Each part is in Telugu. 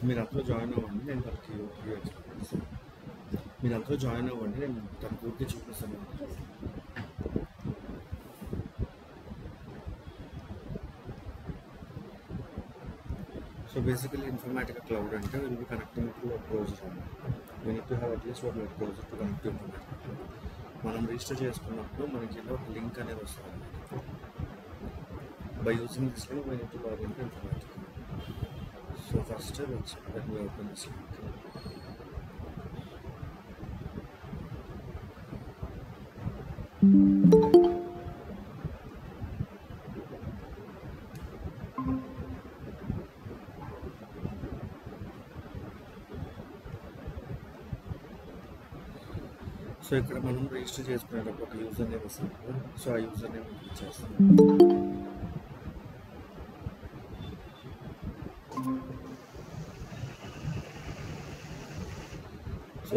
మీరు అందులో జాయిన్ అవ్వండి, నేను తనకి వ్యూ ఎక్స్ప్లెయిన్ చేస్తాను. మీరు అందులో జాయిన్ అవ్వండి, నేను తన పూర్తి చూపిస్తాను. సో బేసికలీ ఇన్ఫర్మేటికా క్లౌడ్ అంటే will be connecting to web browser అండి. We need to have at least ఒక web browser to connect to Informatica cloud. మనం రిజిస్టర్ చేసుకున్నప్పుడు మనకి ఏదో ఒక లింక్ అనేది వస్తుంది. By using this link we need to login to Informatica. So first let me open this link. So ఇక్కడ మనం రిజిస్టర్ చేసుకునేటప్పుడు ఒక యూజర్ నేమ్ వస్తుంది. సో ఆ యూజర్ నేమ్ ఇచ్చేస్తాం. So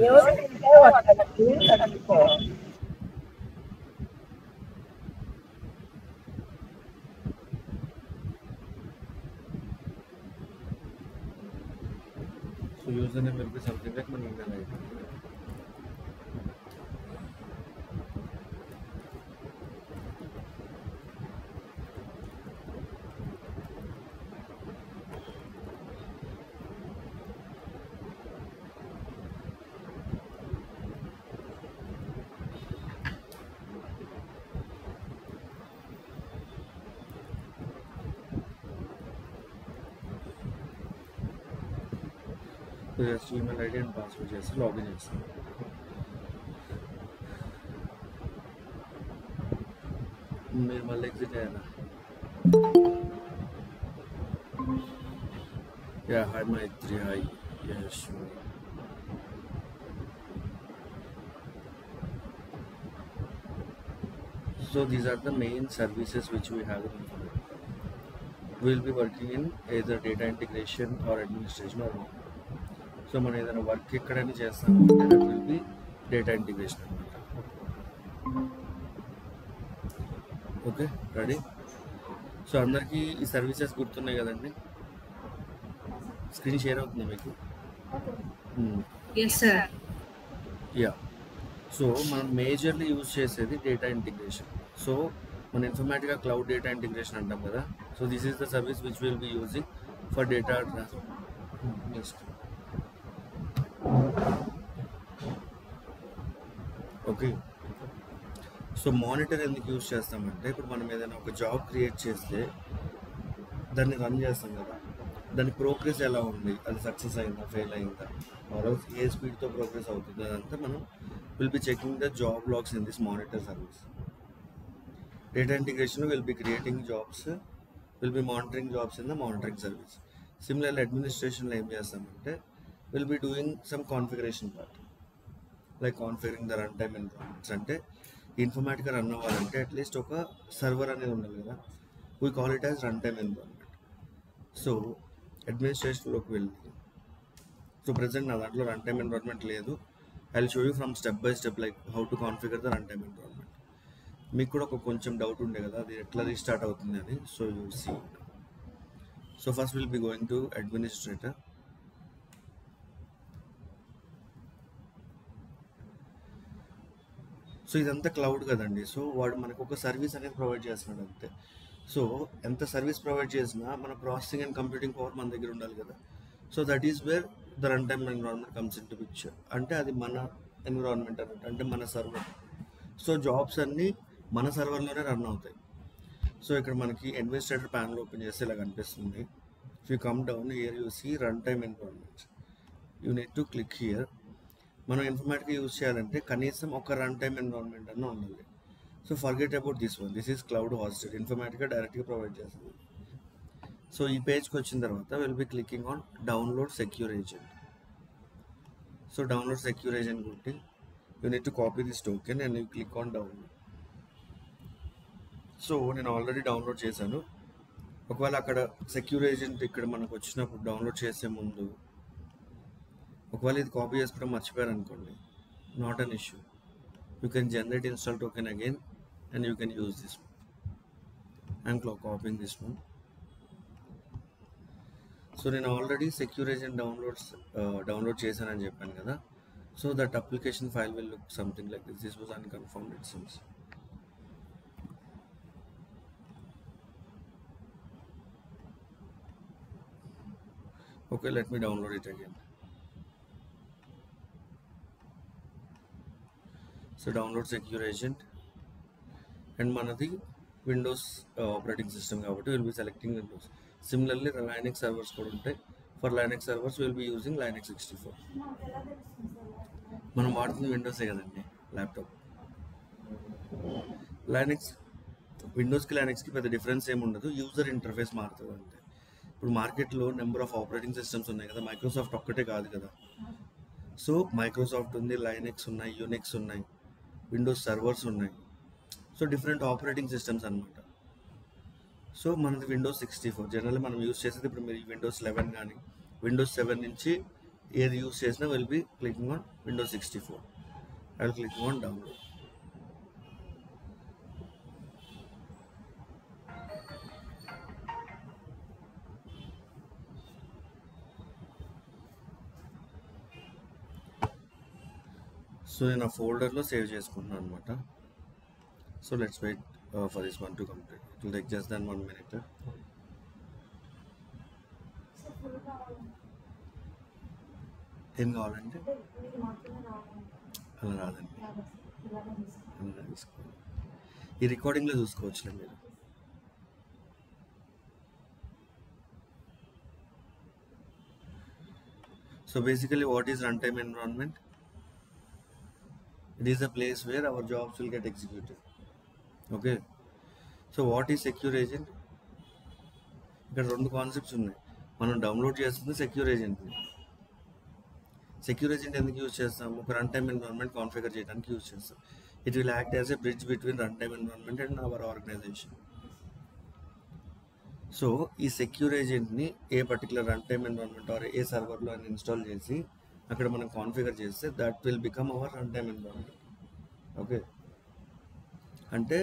user name will be something like మన email ID. Just email ID and password చేసి లాగిన్ చేస్తాం. మీరు మళ్ళీ ఎగ్జిట్ అయ్యారా? Yeah, hi Maitri, hi Yash. So these are the main services which we have in Informatica. We will be working in either data integration or administration or not. So మనం ఏదైనా వర్క్ ఎక్కడైనా చేస్తాము అంటే that will be data integration అనమాట. Okay, ready? సో అందరికీ ఈ సర్వీసెస్ గుర్తున్నాయి కదండి? స్క్రీన్ షేర్ అవుతుందా మీకు? Yes sir. యా, సో మనం మేజర్లీ యూజ్ చేసేది డేటా ఇంటిగ్రేషన్. సో మన ఇన్ఫర్మేటికా క్లౌడ్ డేటా ఇంటిగ్రేషన్ అంటాం కదా. So this is the service which will be using for data next. Okay, so monitor ఎందుకు యూజ్ చేస్తామంటే ఇప్పుడు మనం ఏదైనా ఒక జాబ్ క్రియేట్ చేస్తే దాన్ని రన్ చేస్తాం కదా, దాని ప్రోగ్రెస్ ఎలా ఉంది, అది సక్సెస్ అయిందా, ఫెయిల్ అయిందా, ఆర్ఎల్స్ ఏ స్పీడ్తో ప్రోగ్రెస్ అవుతుంది, అదంతా మనం will be checking the job logs in this monitor service. Data integration will be creating jobs, will be monitoring jobs in the monitoring service. Similarly, administration lo em chestamante will be doing some configuration part, like configuring the runtime environments. Ante Informatica run avvalante at least oka server anedi undali kada, we call it as runtime environment. So administration loki velli, so present na dantlo runtime environment ledu. I'll show you from step by step like how to configure the runtime environment. మీకు కూడా ఒక కొంచెం డౌట్ ఉండే కదా అది ఎట్లా రీస్టార్ట్ అవుతుంది అని. So you see, so first will be going to administrator. So ఇదంతా క్లౌడ్ కదండి. సో వాడు మనకు ఒక సర్వీస్ అనేది ప్రొవైడ్ చేస్తున్నాడు అంతే. సో ఎంత సర్వీస్ ప్రొవైడ్ చేసినా మన ప్రాసెసింగ్ అండ్ కంప్యూటింగ్ పవర్ మన దగ్గర ఉండాలి కదా. So that is where the run time environment comes in to picture. అంటే అది మన ఎన్విరాన్మెంట్ అన్నట్టు, అంటే మన సర్వర్. సో జాబ్స్ అన్నీ మన సర్వర్లోనే రన్ అవుతాయి. సో ఇక్కడ మనకి అడ్మినిస్ట్రేటర్ ప్యానల్ ఓపెన్ చేస్తే ఇలా కనిపిస్తుంది. If you come down here you see run time environments, you need to click here. మనం ఇన్ఫర్మేటికా యూజ్ చేయాలంటే కనీసం ఒక రన్ టైమ్ ఎన్విరాన్మెంట్ అన్న ఉండాలి. So forget about this one, this is cloud hosted. Informatica డైరెక్ట్గా ప్రొవైడ్ చేస్తుంది. సో ఈ పేజ్కి వచ్చిన తర్వాత will be clicking on download secure agent. So download secure agent కొట్టి you need to copy this token and you click on download. So నేను ఆల్రెడీ డౌన్లోడ్ చేశాను. ఒకవేళ అక్కడ సెక్యూర్ ఏజెంట్ ఇక్కడ మనకు వచ్చినప్పుడు డౌన్లోడ్ చేసే ముందు ఒకవేళ ఇది కాపీ చేసుకోవడం మర్చిపోయారు అనుకోండి, not an issue. You can generate install token again and you can use this one. I'm copying this one. So నేను ఆల్రెడీ సెక్యూర్ ఏజెంట్ డౌన్లోడ్ చేశానని చెప్పాను కదా. So that application file will look something like this was unconfirmed it seems. Okay, let me download it again. So download secure agent and manadi Windows operating system కాబట్టి we'll be selecting Windows. Similarly Linux servers కూడా ఉంటాయి. For Linux servers we'll be using Linux 64. మనం వాడుతున్న విండోసే కదండి ల్యాప్టాప్. లైనక్స్ విండోస్కి లైనక్స్కి పెద్ద డిఫరెన్స్ ఏమి ఉండదు, యూజర్ ఇంటర్ఫేస్ మారుతుంది అంతే. ఇప్పుడు మార్కెట్లో నెంబర్ ఆఫ్ ఆపరేటింగ్ సిస్టమ్స్ ఉన్నాయి కదా, మైక్రోసాఫ్ట్ ఒక్కటే కాదు కదా. సో మైక్రోసాఫ్ట్ ఉంది, లైనక్స్ ఉన్నాయి, యూనిక్స్ ఉన్నాయి, విండోస్ సర్వర్స్ ఉన్నాయి. సో డిఫరెంట్ ఆపరేటింగ్ సిస్టమ్స్ అనమాట. సో మనది విండోస్ 64 జనరల్లీ మనం యూస్ చేసేది. ఇప్పుడు మీరు విండోస్ 11 కానీ విండోస్ 7 నుంచి ఏది యూస్ చేసినా will be clicking on Windows 64. I will clicking on download. So నేను ఆ ఫోల్డర్లో సేవ్ చేసుకుంటున్నాను అనమాట. So let's wait for this one to complete. It will take just then 1 minute. ఏం కావాలంటే అలా రాదండి, అలా తీసుకోవాలి. ఈ రికార్డింగ్లో చూసుకోవచ్చులే మీరు. So basically what is run time environment? It is a place where our jobs will get executed. Okay. So what is secure agent? ఇక్కడ రెండు కాన్సెప్ట్స్ ఉన్నాయి. మనం డౌన్లోడ్ చేస్తుంది సెక్యూర్ ఏజెంట్ని. సెక్యూర్ ఏజెంట్ ఎందుకు యూజ్ చేస్తాం? ఒక రన్ టైమ్ ఎన్విరాన్మెంట్ కాన్ఫిగర్ చేయడానికి యూజ్ చేస్తాం. It will act as a bridge between run time environment and our organisation. So ఈ సెక్యూర్ ఏజెంట్ని a particular run time environment or a సర్వర్లో అని ఇన్స్టాల్ చేసి అక్కడ మనం కాన్ఫిగర్ చేస్తే that will become our run time environment. Okay, అంటే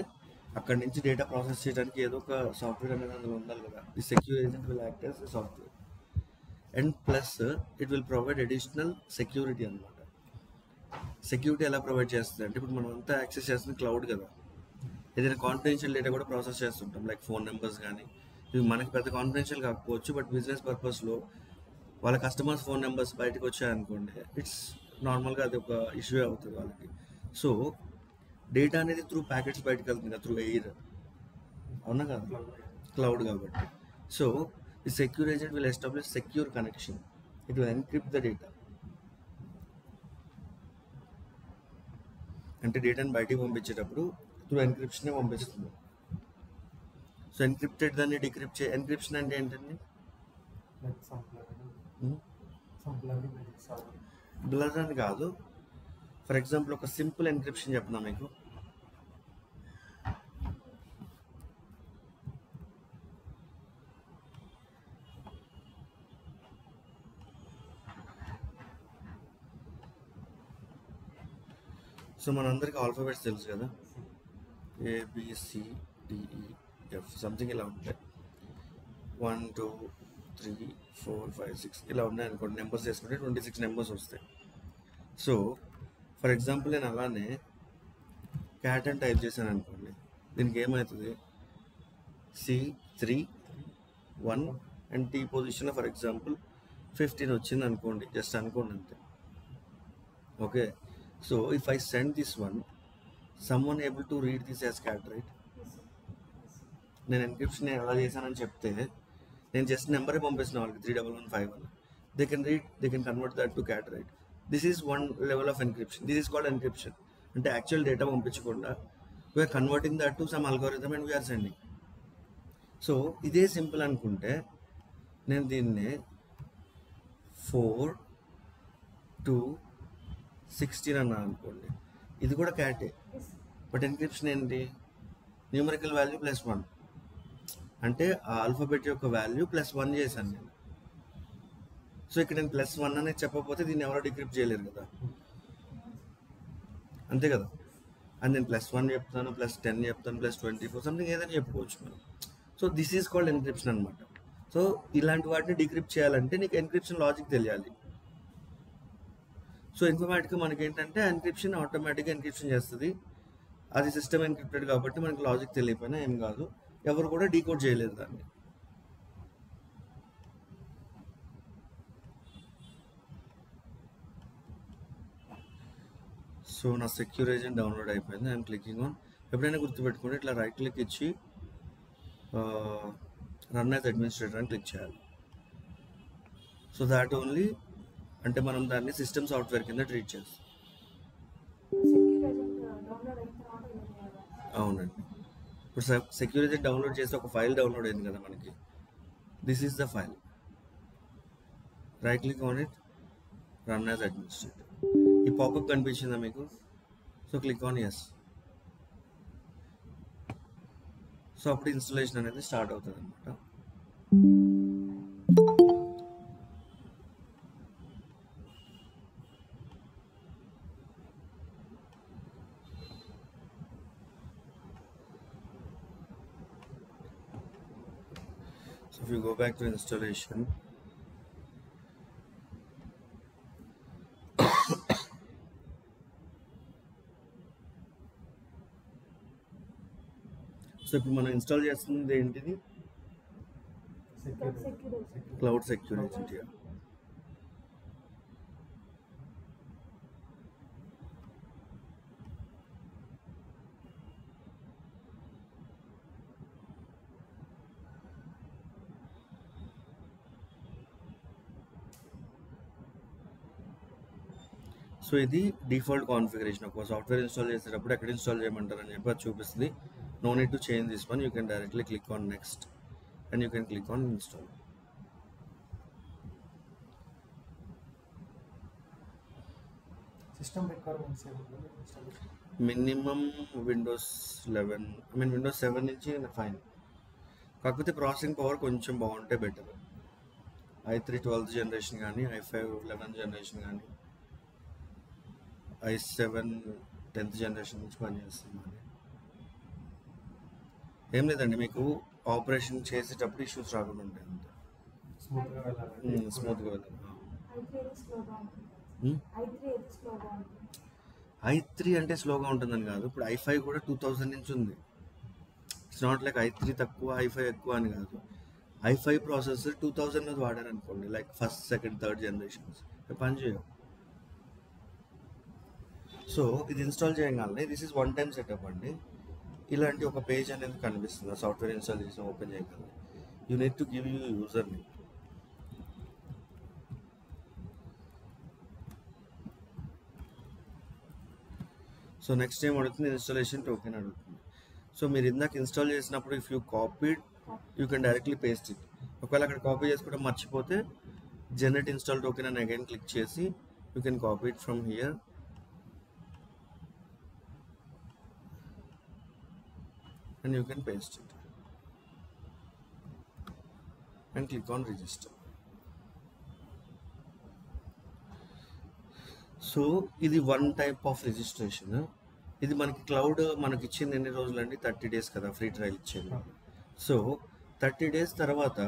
అక్కడ నుంచి డేటా ప్రాసెస్ చేయడానికి ఏదో ఒక సాఫ్ట్వేర్ అనేది అందులో ఉండాలి కదా. ఈ secure agent will act as software and plus it will provide additional security అనమాట. సెక్యూరిటీ ఎలా ప్రొవైడ్ చేస్తుంది అంటే, ఇప్పుడు మనం అంతా యాక్సెస్ చేస్తుంది క్లౌడ్ కదా, ఏదైనా కాన్ఫిడెన్షియల్ డేటా కూడా ప్రాసెస్ చేస్తుంటాం, లైక్ ఫోన్ నెంబర్స్ కానీ. ఇవి మనకి పెద్ద కాన్ఫిడెన్షియల్ కాకపోవచ్చు, బట్ బిజినెస్ పర్పస్లో వాళ్ళ కస్టమర్స్ ఫోన్ నెంబర్స్ బయటకు వచ్చాయనుకోండి, ఇట్స్ నార్మల్గా అది ఒక ఇష్యూ అవుతుంది వాళ్ళకి. సో డేటా అనేది త్రూ ప్యాకెట్స్ బయటకు వెళ్తుంది కదా, త్రూ ఎయిర్, అవునా కదా, క్లౌడ్ కాబట్టి. సో ఈ secure agent will establish secure connection. It will encrypt the data. అంటే డేటాని బయటికి పంపించేటప్పుడు త్రూ ఎన్క్రిప్షనే పంపిస్తుంది. సో ఎన్క్రిప్టెడ్ దాన్ని డిక్రిప్ట్ ఎన్క్రిప్షన్ అంటే ఏంటండి? బ్లర్ అని కాదు. ఫర్ ఎగ్జాంపుల్ ఒక సింపుల్ ఎన్క్రిప్షన్ చెప్తున్నా మీకు. సో మనందరికీ ఆల్ఫాబెట్స్ తెలుసు కదా, ABCDEF సంథింగ్ ఇలా ఉంటాయి. 1 2 3 4 5 6 ఇలా ఉన్నాయనుకోండి. నెంబర్స్ వేసుకుంటే 26 నెంబర్స్ వస్తాయి. సో ఫర్ ఎగ్జాంపుల్ నేను అలానే క్యాట్ అని టైప్ చేశాను అనుకోండి, దీనికి ఏమవుతుంది? C3 1 అండ్ T పొజిషన్లో ఫర్ ఎగ్జాంపుల్ 15 వచ్చింది అనుకోండి, జస్ట్ అనుకోండి అంతే. Okay, so if I send this one, someone able to read this as cat, right? నేను ఎన్క్రిప్షన్ ఎలా చేశానని చెప్తే, నేను జస్ట్ నెంబరే పంపిస్తున్న వాళ్ళకి 31151. They can read, they can convert that to cat, right? This is one level of encryption. This is called encryption. అంటే యాక్చువల్ డేటా పంపించకుండా we're converting that to some algorithm and we're sending. So ఇదే సింపుల్ అనుకుంటే నేను దీన్ని 4 2 16 అన్నా అనుకోండి, ఇది కూడా క్యాటే. బట్ ఎన్క్రిప్షన్ ఏంటి? న్యూమరికల్ వాల్యూ +1, అంటే ఆ ఆల్ఫాబెట్ యొక్క వాల్యూ +1 చేశాను నేను. సో ఇక్కడ నేను +1 అనేది చెప్పకపోతే దీన్ని ఎవరో డిక్రిప్ట్ చేయలేరు కదా, అంతే కదా. అండ్ నేను +1 చెప్తాను, +10 చెప్తాను, +24 సంథింగ్ ఏదైనా చెప్పుకోవచ్చు మనం. So this is called encryption అనమాట. సో ఇలాంటి వాటిని డిక్రిప్ట్ చేయాలంటే నీకు ఎన్క్రిప్షన్ లాజిక్ తెలియాలి. సో ఇన్ఫర్మేటిక్గా మనకి ఏంటంటే ఎన్క్రిప్షన్ ఆటోమేటిక్గా ఎన్క్రిప్షన్ చేస్తుంది. అది సిస్టమ్ ఎన్క్రిప్టెడ్ కాబట్టి మనకి లాజిక్ తెలియకపోయినా ఏం కాదు, ఎవరు కూడా డీకోడ్ చేయలేదు దాన్ని. సో నా సెక్యూర్ ఏజెంట్ డౌన్లోడ్ అయిపోయింది. I'm clicking on. ఎప్పుడైనా గుర్తుపెట్టుకుంటే ఇట్లా రైట్ క్లిక్ ఇచ్చి రన్ యాజ్ అడ్మినిస్ట్రేటర్ అని క్లిక్ చేయాలి. సో దాట్ ఓన్లీ అంటే మనం దాన్ని సిస్టమ్ సాఫ్ట్వేర్ కింద ట్రీట్ చేస్తాం. అవునండి. ఇప్పుడు సెక్యూర్ ఏజెంట్ డౌన్లోడ్ చేస్తే ఒక ఫైల్ డౌన్లోడ్ అయింది కదా మనకి. This is the file. Right click on it, run as administrator. ఈ పాపప్ కనిపించిందా మీకు? So click on yes. So అప్పుడు ఇన్స్టాలేషన్ అనేది స్టార్ట్ అవుతుంది అనమాట. So if you go back to installation, so ఇప్పుడు మనం ఇన్స్టాల్ చేస్తుంది ఏంటిది? Cloud secure agent. సో ఇది డిఫాల్ట్ కాన్ఫిగరేషన్. ఒక సాఫ్ట్వేర్ ఇన్స్టాల్ చేసేటప్పుడు ఎక్కడ ఇన్స్టాల్ చేయమంటారు అని చెప్పి అది చూపిస్తుంది. No need to change this one. You can directly click on next and you can click on install. System requirements minimum Windows 11, Windows 7 నుంచి ఫైన్. కాకపోతే ప్రాసెసింగ్ పవర్ కొంచెం బాగుంటే బెటర్. i3 12th జనరేషన్ కానీ, i5 11th జనరేషన్ కానీ, i7 10th జనరేషన్ నుంచి పనిచేస్తుంది. ఏం లేదండి, మీకు ఆపరేషన్ చేసేటప్పుడు ఇష్యూస్ రాకుండా ఉంటాయి అంతే. స్మూత్గా వెళ్ళాలి. i3 అంటే స్లోగా ఉంటుందని కాదు. ఇప్పుడు i5 కూడా 2000 నుంచి ఉంది. ఇట్స్ నాట్ లైక్ i3 తక్కువ i5 ఎక్కువ అని కాదు. i5 ప్రాసెసర్ 2000 వాడారు అనుకోండి, like first second third generations పని చేయవు. సో ఇది ఇన్స్టాల్ చేయగానే this is one time setup అండి. ఇలాంటి ఒక పేజ్ అనేది కనిపిస్తుంది సాఫ్ట్వేర్ ఇన్స్టాల్ చేసిన ఓపెన్ చేయగలరు. You need to give you user name. So next ఏం అడుగుతుంది? ఇన్స్టాలేషన్ టోకెన్ అడుగుతుంది. సో మీరు ఇందాక ఇన్స్టాల్ చేసినప్పుడు if you copied you can directly paste it. ఒకవేళ అక్కడ కాపీ చేసుకోవడం మర్చిపోతే జనరేట్ ఇన్స్టాల్ టోకెన్ అని అగైన్ క్లిక్ చేసి you can copy it from here and you can paste it and click on register. So ఇది వన్ టైప్ ఆఫ్ రిజిస్ట్రేషన్. ఇది మనకి క్లౌడ్ మనకి ఇచ్చింది ఎన్ని రోజులండి? 30 days కదా ఫ్రీ ట్రయల్ ఇచ్చేది. సో 30 days తర్వాత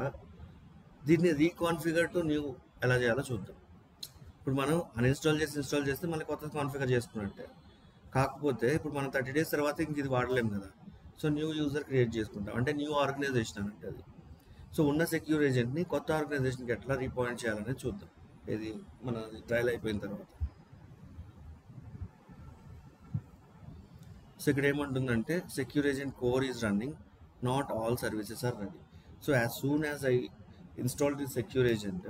దీన్ని రీకాన్ఫిగర్ టు న్యూ ఎలా చేయాలో చూద్దాం. ఇప్పుడు మనం అన్ఇన్స్టాల్ చేసి ఇన్స్టాల్ చేస్తే మళ్ళీ కొత్త కాన్ఫిగర్ చేసుకున్నట్టే. కాకపోతే ఇప్పుడు మనం 30 days తర్వాత ఇంక ఇది వాడలేం కదా. సో న్యూ యూజర్ క్రియేట్ చేసుకుంటాం, అంటే న్యూ ఆర్గనైజేషన్ అంటే అది. సో ఉన్న సెక్యూర్ ఏజెంట్ని కొత్త ఆర్గనైజేషన్కి ఎట్లా రీపాయింట్ చేయాలనేది చూద్దాం. ఇది మన ట్రయల్ అయిపోయిన తర్వాత. సో ఇక్కడ ఏమంటుందంటే secure agent core is running, not all services are ready. So as soon as I install the secure agent,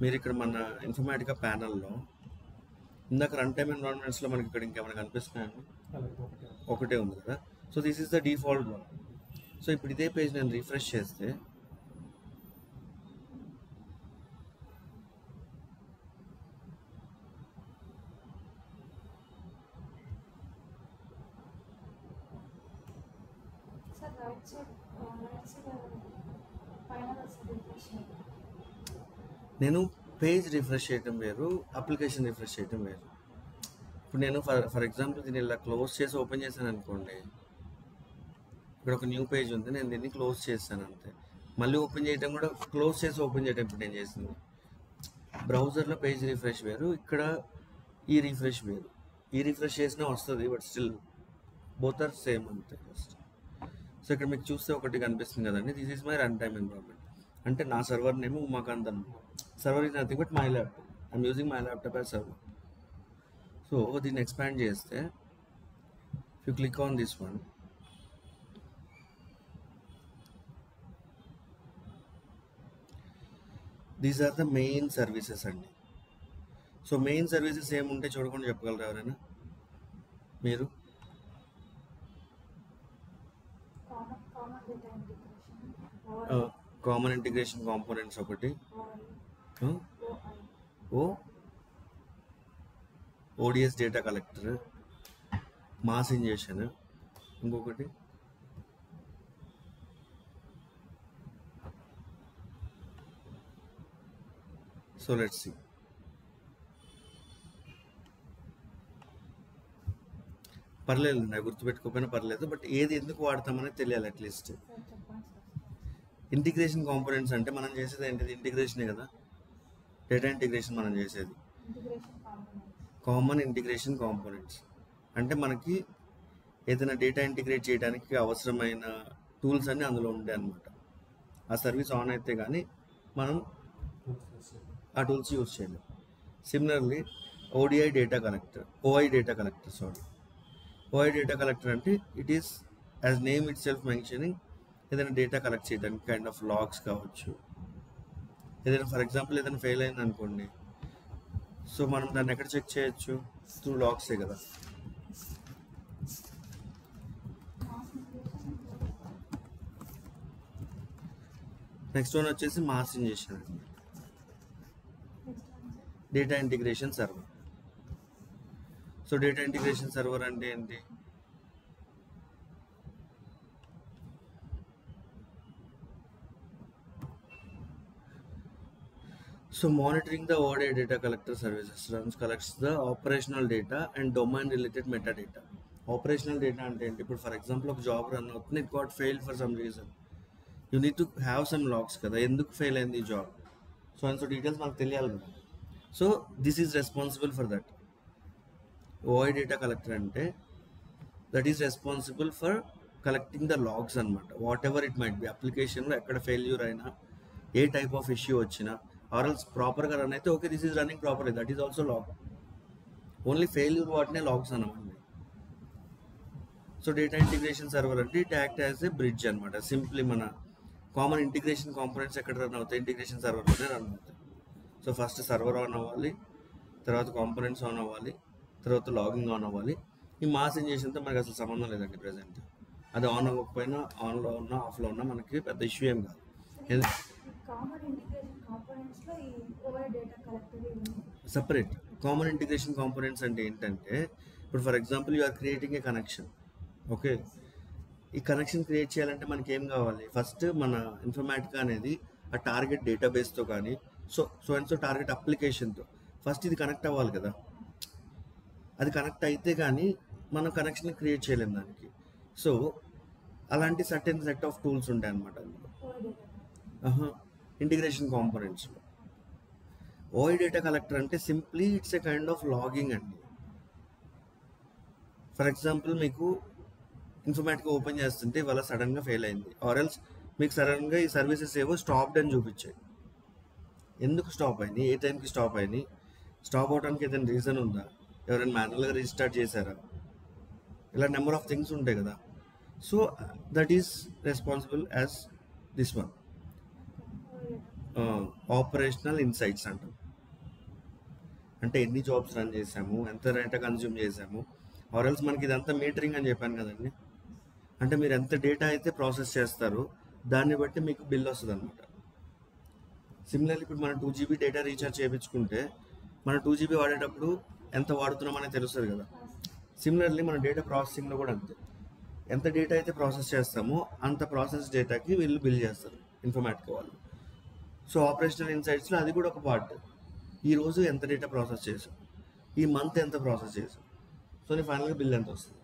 మీరు ఇక్కడ మన ఇన్ఫర్మేటికా ప్యానల్లో ఇందాక రన్ టైమ్ ఎన్విరాన్మెంట్స్లో మనకి ఇక్కడ ఇంకేమైనా కనిపిస్తున్నాయండి? ఒకటే ఉంది కదా. So this is the default one. So ఇప్పుడు ఇదే పేజ్ నేను రిఫ్రెష్ చేస్తే నేను పేజ్ రిఫ్రెష్ చేయటం వేరు, అప్లికేషన్ రిఫ్రెష్ చేయటం వేరు. ఇప్పుడు నేను ఫర్ ఎగ్జాంపుల్ దీన్ని ఇలా క్లోజ్ చేసి ఓపెన్ చేశాను అనుకోండి, ఇక్కడ ఒక న్యూ పేజ్ ఉంది, నేను దీన్ని క్లోజ్ చేశాను అంతే. మళ్ళీ ఓపెన్ చేయడం కూడా క్లోజ్ చేసి ఓపెన్ చేయడం ఇప్పుడు నేను చేసింది. బ్రౌజర్లో పేజ్ రిఫ్రెష్ వేరు, ఇక్కడ ఈ రిఫ్రెష్ వేరు. ఈ రిఫ్రెష్ చేసినా వస్తుంది, but still both are same అంతే ఫస్ట్. సో ఇక్కడ మీకు చూస్తే ఒకటి కనిపిస్తుంది కదండి, this is my run time environment. అంటే నా సర్వర్ నేమ్ ఉమాకాంత్ అనమాట. Server is nothing but my laptop. I'm using my laptop as server. So దీన్ని ఎక్స్పాండ్ చేస్తే you click on this one, these are the main services అండి. సో మెయిన్ సర్వీసెస్ ఏముంటే చూడకుండా చెప్పగలరా ఎవరైనా మీరు? కామన్ ఇంటిగ్రేషన్ కాంపోనెంట్స్ ఒకటి, ODIs data collector, mass injection, ఇంకొకటి సో లెట్స్ సీ. పర్లేదు, నాకు గుర్తుపెట్టుకోకపోయినా పర్లేదు, బట్ ఏది ఎందుకు వాడతామనేది తెలియాలి అట్లీస్ట్. ఇంటిగ్రేషన్ కాంపోనెంట్స్ అంటే మనం చేసేది ఏంటిది? ఇంటిగ్రేషనే కదా, డేటా ఇంటిగ్రేషన్ మనం చేసేది. కామన్ ఇంటిగ్రేషన్ కాంపోనెంట్స్ అంటే మనకి ఏదైనా డేటా ఇంటిగ్రేట్ చేయడానికి అవసరమైన టూల్స్ అన్నీ అందులో ఉంటాయి అన్నమాట. ఆ సర్వీస్ ఆన్ అయితే కానీ మనం ఆ టూల్స్ యూజ్ చేయలేం. Similarly ODI data collector, OI data collector OI data collector అంటే it is as name itself mentioning ఏదైనా డేటా కలెక్ట్ చేయడానికి, కైండ్ ఆఫ్ లాగ్స్ కావచ్చు. ఏదైనా ఫర్ ఎగ్జాంపుల్ ఏదైనా ఫెయిల్ అయింది అనుకోండి, సో మనం దాన్ని ఎక్కడ చెక్ చేయొచ్చు? త్రూ లాగ్సే కదా. నెక్స్ట్ వన్ వచ్చేసి మాస్ ఇంజెక్షన్ అండి, data integration server. So data integration server అంటే ఏంటి? So monitoring the ODI data collector services collects the operational data and domain related metadata. Operational data అంటే ఏంటి? ఇప్పుడు ఫర్ ఎగ్జాంపుల్ ఒక జాబ్ రన్ అవుతుంది, it got fail for some reason, you need to have some logs కదా, ఎందుకు ఫెయిల్ అయింది ఈ job, so and so details మనకు తెలియాలి కదా. So this is responsible for that. OI data collector అంటే that is responsible for collecting the logs అనమాట. Whatever it might be, అప్లికేషన్లో ఎక్కడ ఫెయిల్యూర్ అయినా, ఏ టైప్ ఆఫ్ ఇష్యూ వచ్చినా, ఆర్ ఎల్స్ ప్రాపర్గా రన్ అయితే okay this is running properly, that is also log. Only failure వాటినే లాగ్స్ అనమాట. సో డేటా ఇంటిగ్రేషన్ సర్వర్ అంటే it act as a bridge అనమాట. సింప్లీ మన కామన్ ఇంటిగ్రేషన్ కాంపోనెంట్స్ ఎక్కడ రన్ అవుతాయి? ఇంటిగ్రేషన్ సర్వర్లోనే రన్ అవుతాయి. సో ఫస్ట్ సర్వర్ ఆన్ అవ్వాలి, తర్వాత కాంపోనెంట్స్ ఆన్ అవ్వాలి, తర్వాత లాగింగ్ ఆన్ అవ్వాలి. ఈ మాస్ ఇంజెక్షన్తో మనకి అసలు సంబంధం లేదండి ప్రజెంట్. అది ఆన్ అవ్వకపోయినా, ఆన్లో ఉన్నా ఆఫ్లో ఉన్నా మనకి పెద్ద ఇష్యూ ఏం కాదు. సపరేట్ కామన్ ఇంటిగ్రేషన్ కాంపోనెంట్స్ అంటే ఏంటంటే, ఇప్పుడు for example you are creating a connection. Okay, ఈ కనెక్షన్ క్రియేట్ చేయాలంటే మనకి ఏం కావాలి? ఫస్ట్ మన ఇన్ఫర్మాటికా అనేది ఆ టార్గెట్ డేటాబేస్తో కానీ సో అండ్ సో టార్గెట్ అప్లికేషన్తో ఫస్ట్ ఇది కనెక్ట్ అవ్వాలి కదా. అది కనెక్ట్ అయితే కానీ మనం కనెక్షన్ క్రియేట్ చేయలేము దానికి. సో అలాంటి సర్టెన్ సెట్ ఆఫ్ టూల్స్ ఉంటాయి అన్నమాట అందులో ఇంటిగ్రేషన్ కాంపోనెంట్స్లో. ఓఐ డేటా కలెక్టర్ అంటే simply it's a kind of logging అండి. ఫర్ ఎగ్జాంపుల్ మీకు ఇన్ఫర్మాటిక్ ఓపెన్ చేస్తుంటే ఇవాళ సడన్గా ఫెయిల్ అయింది, ఆర్ ఎల్స్ మీకు సడన్గా ఈ సర్వీసెస్ ఏవో స్టాప్డ్ అని చూపించాయి. ఎందుకు స్టాప్ అయింది? ఏ టైంకి స్టాప్ అయింది? స్టాప్ అవడానికి ఏదైనా రీజన్ ఉందా? ఎవరైనా మాన్యువల్గా రీస్టార్ట్ చేశారా? ఇలా నెంబర్ ఆఫ్ థింగ్స్ ఉంటాయి కదా. So that is responsible as this one operational insights అంటాం. అంటే ఎన్ని జాబ్స్ రన్ చేసాము, ఎంత డేటా కన్జ్యూమ్ చేసాము, ఆర్ ఎల్స్ మనకి ఇదంతా మీటరింగ్ అని చెప్పాను కదండి. అంటే మీరు ఎంత డేటా అయితే ప్రాసెస్ చేస్తారో దాన్ని బట్టి మీకు బిల్ వస్తుంది అనమాట. సిమిలర్లీ ఇప్పుడు మనం 2 GB డేటా రీఛార్జ్ చేయించుకుంటే మనం 2 GB వాడేటప్పుడు ఎంత వాడుతున్నామని తెలుస్తుంది కదా. సిమిలర్లీ మన డేటా ప్రాసెసింగ్లో కూడా అంతే, ఎంత డేటా అయితే ప్రాసెస్ చేస్తామో అంత ప్రాసెస్ డేటాకి వీళ్ళు బిల్ చేస్తారు ఇన్ఫర్మాటిక్ వాళ్ళు. సో ఆపరేషనల్ ఇన్సైట్స్లో అది కూడా ఒక పార్ట్. ఈరోజు ఎంత డేటా ప్రాసెస్ చేసాం, ఈ మంత్ ఎంత ప్రాసెస్ చేసాం, సో నీ ఫైనల్గా బిల్ ఎంత వస్తుంది,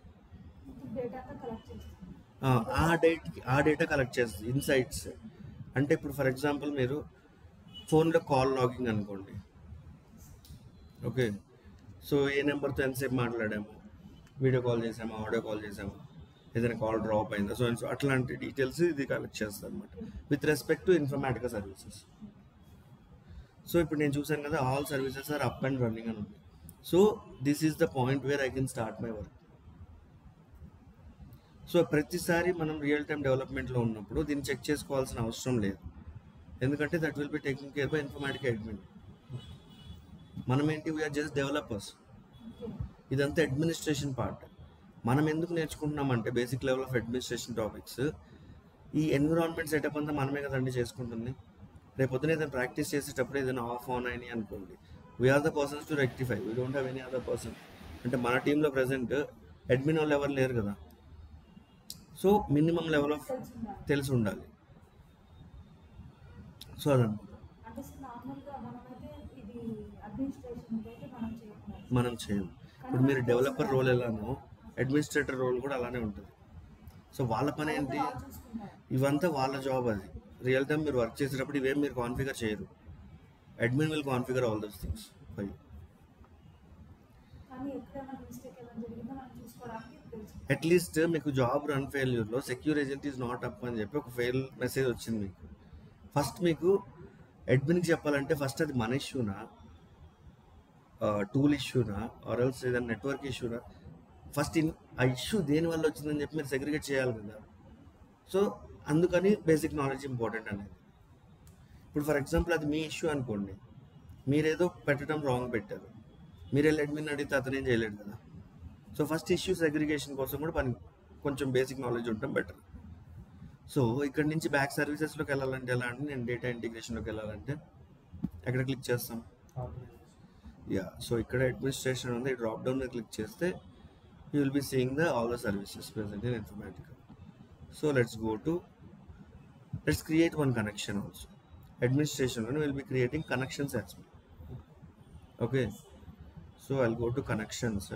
ఆ డేటా కలెక్ట్ చేస్తుంది ఇన్సైట్స్. అంటే ఇప్పుడు ఫర్ ఎగ్జాంపుల్ మీరు ఫోన్లో కాల్ లాగింగ్ అనుకోండి, ఓకే. సో ఏ నెంబర్తో ఎంతసేపు మాట్లాడాము, వీడియో కాల్ చేసామా, ఆడియో కాల్ చేసామా, ఏదైనా కాల్ డ్రాప్ అయిందా, సో అండ్ సో అట్లాంటి డీటెయిల్స్ ఇది కలెక్ట్ చేస్తుంది అనమాట with respect to Informatica services. So ఇప్పుడు నేను చూసాను కదా, all services are up and running అని ఉంది. So this is the point where I can start my work. So ప్రతిసారి మనం రియల్ టైమ్ డెవలప్మెంట్లో ఉన్నప్పుడు దీన్ని చెక్ చేసుకోవాల్సిన అవసరం లేదు, ఎందుకంటే that will be taking care by Informatica admin. మనం ఏంటి, వీఆర్ జస్ట్ డెవలపర్స్. ఇదంతా అడ్మినిస్ట్రేషన్ పార్ట్. మనం ఎందుకు నేర్చుకుంటున్నామంటే basic level of administration topics. ఈ ఎన్విరాన్మెంట్ సెటప్ అంతా మనమే కదండి చేసుకుంటుంది. రేపు పొద్దున ఏదైనా ప్రాక్టీస్ చేసేటప్పుడు ఏదైనా ఆఫ్ ఆన్ అయినాయి అనుకోండి, we're the persons to rectify, we don't have any other person. అంటే మన టీంలో ప్రజెంట్ అడ్మిన్ వాళ్ళు ఎవరు లేరు కదా. సో మినిమం లెవెల్ ఆఫ్ తెలిసి ఉండాలి. సో అదన్నమాట మనం చేయము. ఇప్పుడు మీరు డెవలపర్ రోల్ ఎలానో అడ్మినిస్ట్రేటర్ రోల్ కూడా అలానే ఉంటుంది. సో వాళ్ళ పని ఏంటి, ఇవంతా వాళ్ళ జాబ్. అది రియల్ టైం మీరు వర్క్ చేసేటప్పుడు ఇవేం మీరు కాన్ఫిగర్ చేయరు. Admin will configure all those things for you. At least మీకు జాబ్ రన్ ఫెయిల్యూర్లో secure agent is not up అని చెప్పి ఒక ఫెయిల్ మెసేజ్ వచ్చింది మీకు. ఫస్ట్ మీకు అడ్మిన్కి చెప్పాలంటే ఫస్ట్ అది మన ఇష్యూనా, టూల్ ఇష్యూనా, ఆర్ ఎల్స్ ఏదైనా నెట్వర్క్ ఇష్యూనా, ఫస్ట్ ఆ ఇష్యూ దేనివల్ల వచ్చిందని చెప్పి మీరు సెగ్రిగేట్ చేయాలి కదా. సో అందుకని బేసిక్ నాలెడ్జ్ ఇంపార్టెంట్ అనేది. ఇప్పుడు ఫర్ ఎగ్జాంపుల్ అది మీ ఇష్యూ అనుకోండి, మీరేదో పెట్టడం రాంగ్ పెట్టారు, మీరు వెళ్ళి అడ్మిన్ అడిగితే అతనేం చేయలేడు కదా. సో ఫస్ట్ ఇష్యూ సెగ్రిగేషన్ కోసం కూడా కొంచెం బేసిక్ నాలెడ్జ్ ఉండటం బెటర్. సో ఇక్కడ నుంచి బ్యాక్ సర్వీసెస్లోకి వెళ్ళాలంటే ఎలా అంటే, నేను డేటా ఇంటిగ్రేషన్లోకి వెళ్ళాలంటే ఎక్కడ క్లిక్ చేస్తాం, యా. సో ఇక్కడ అడ్మినిస్ట్రేషన్ ఉంది, డ్రాప్ డౌన్ మీద క్లిక్ చేస్తే you will be seeing all the services present in Informatica. So let's create one connection also. అడ్మినిస్ట్రేషన్లో will be creating connections as well. Okay, so I will go to connections,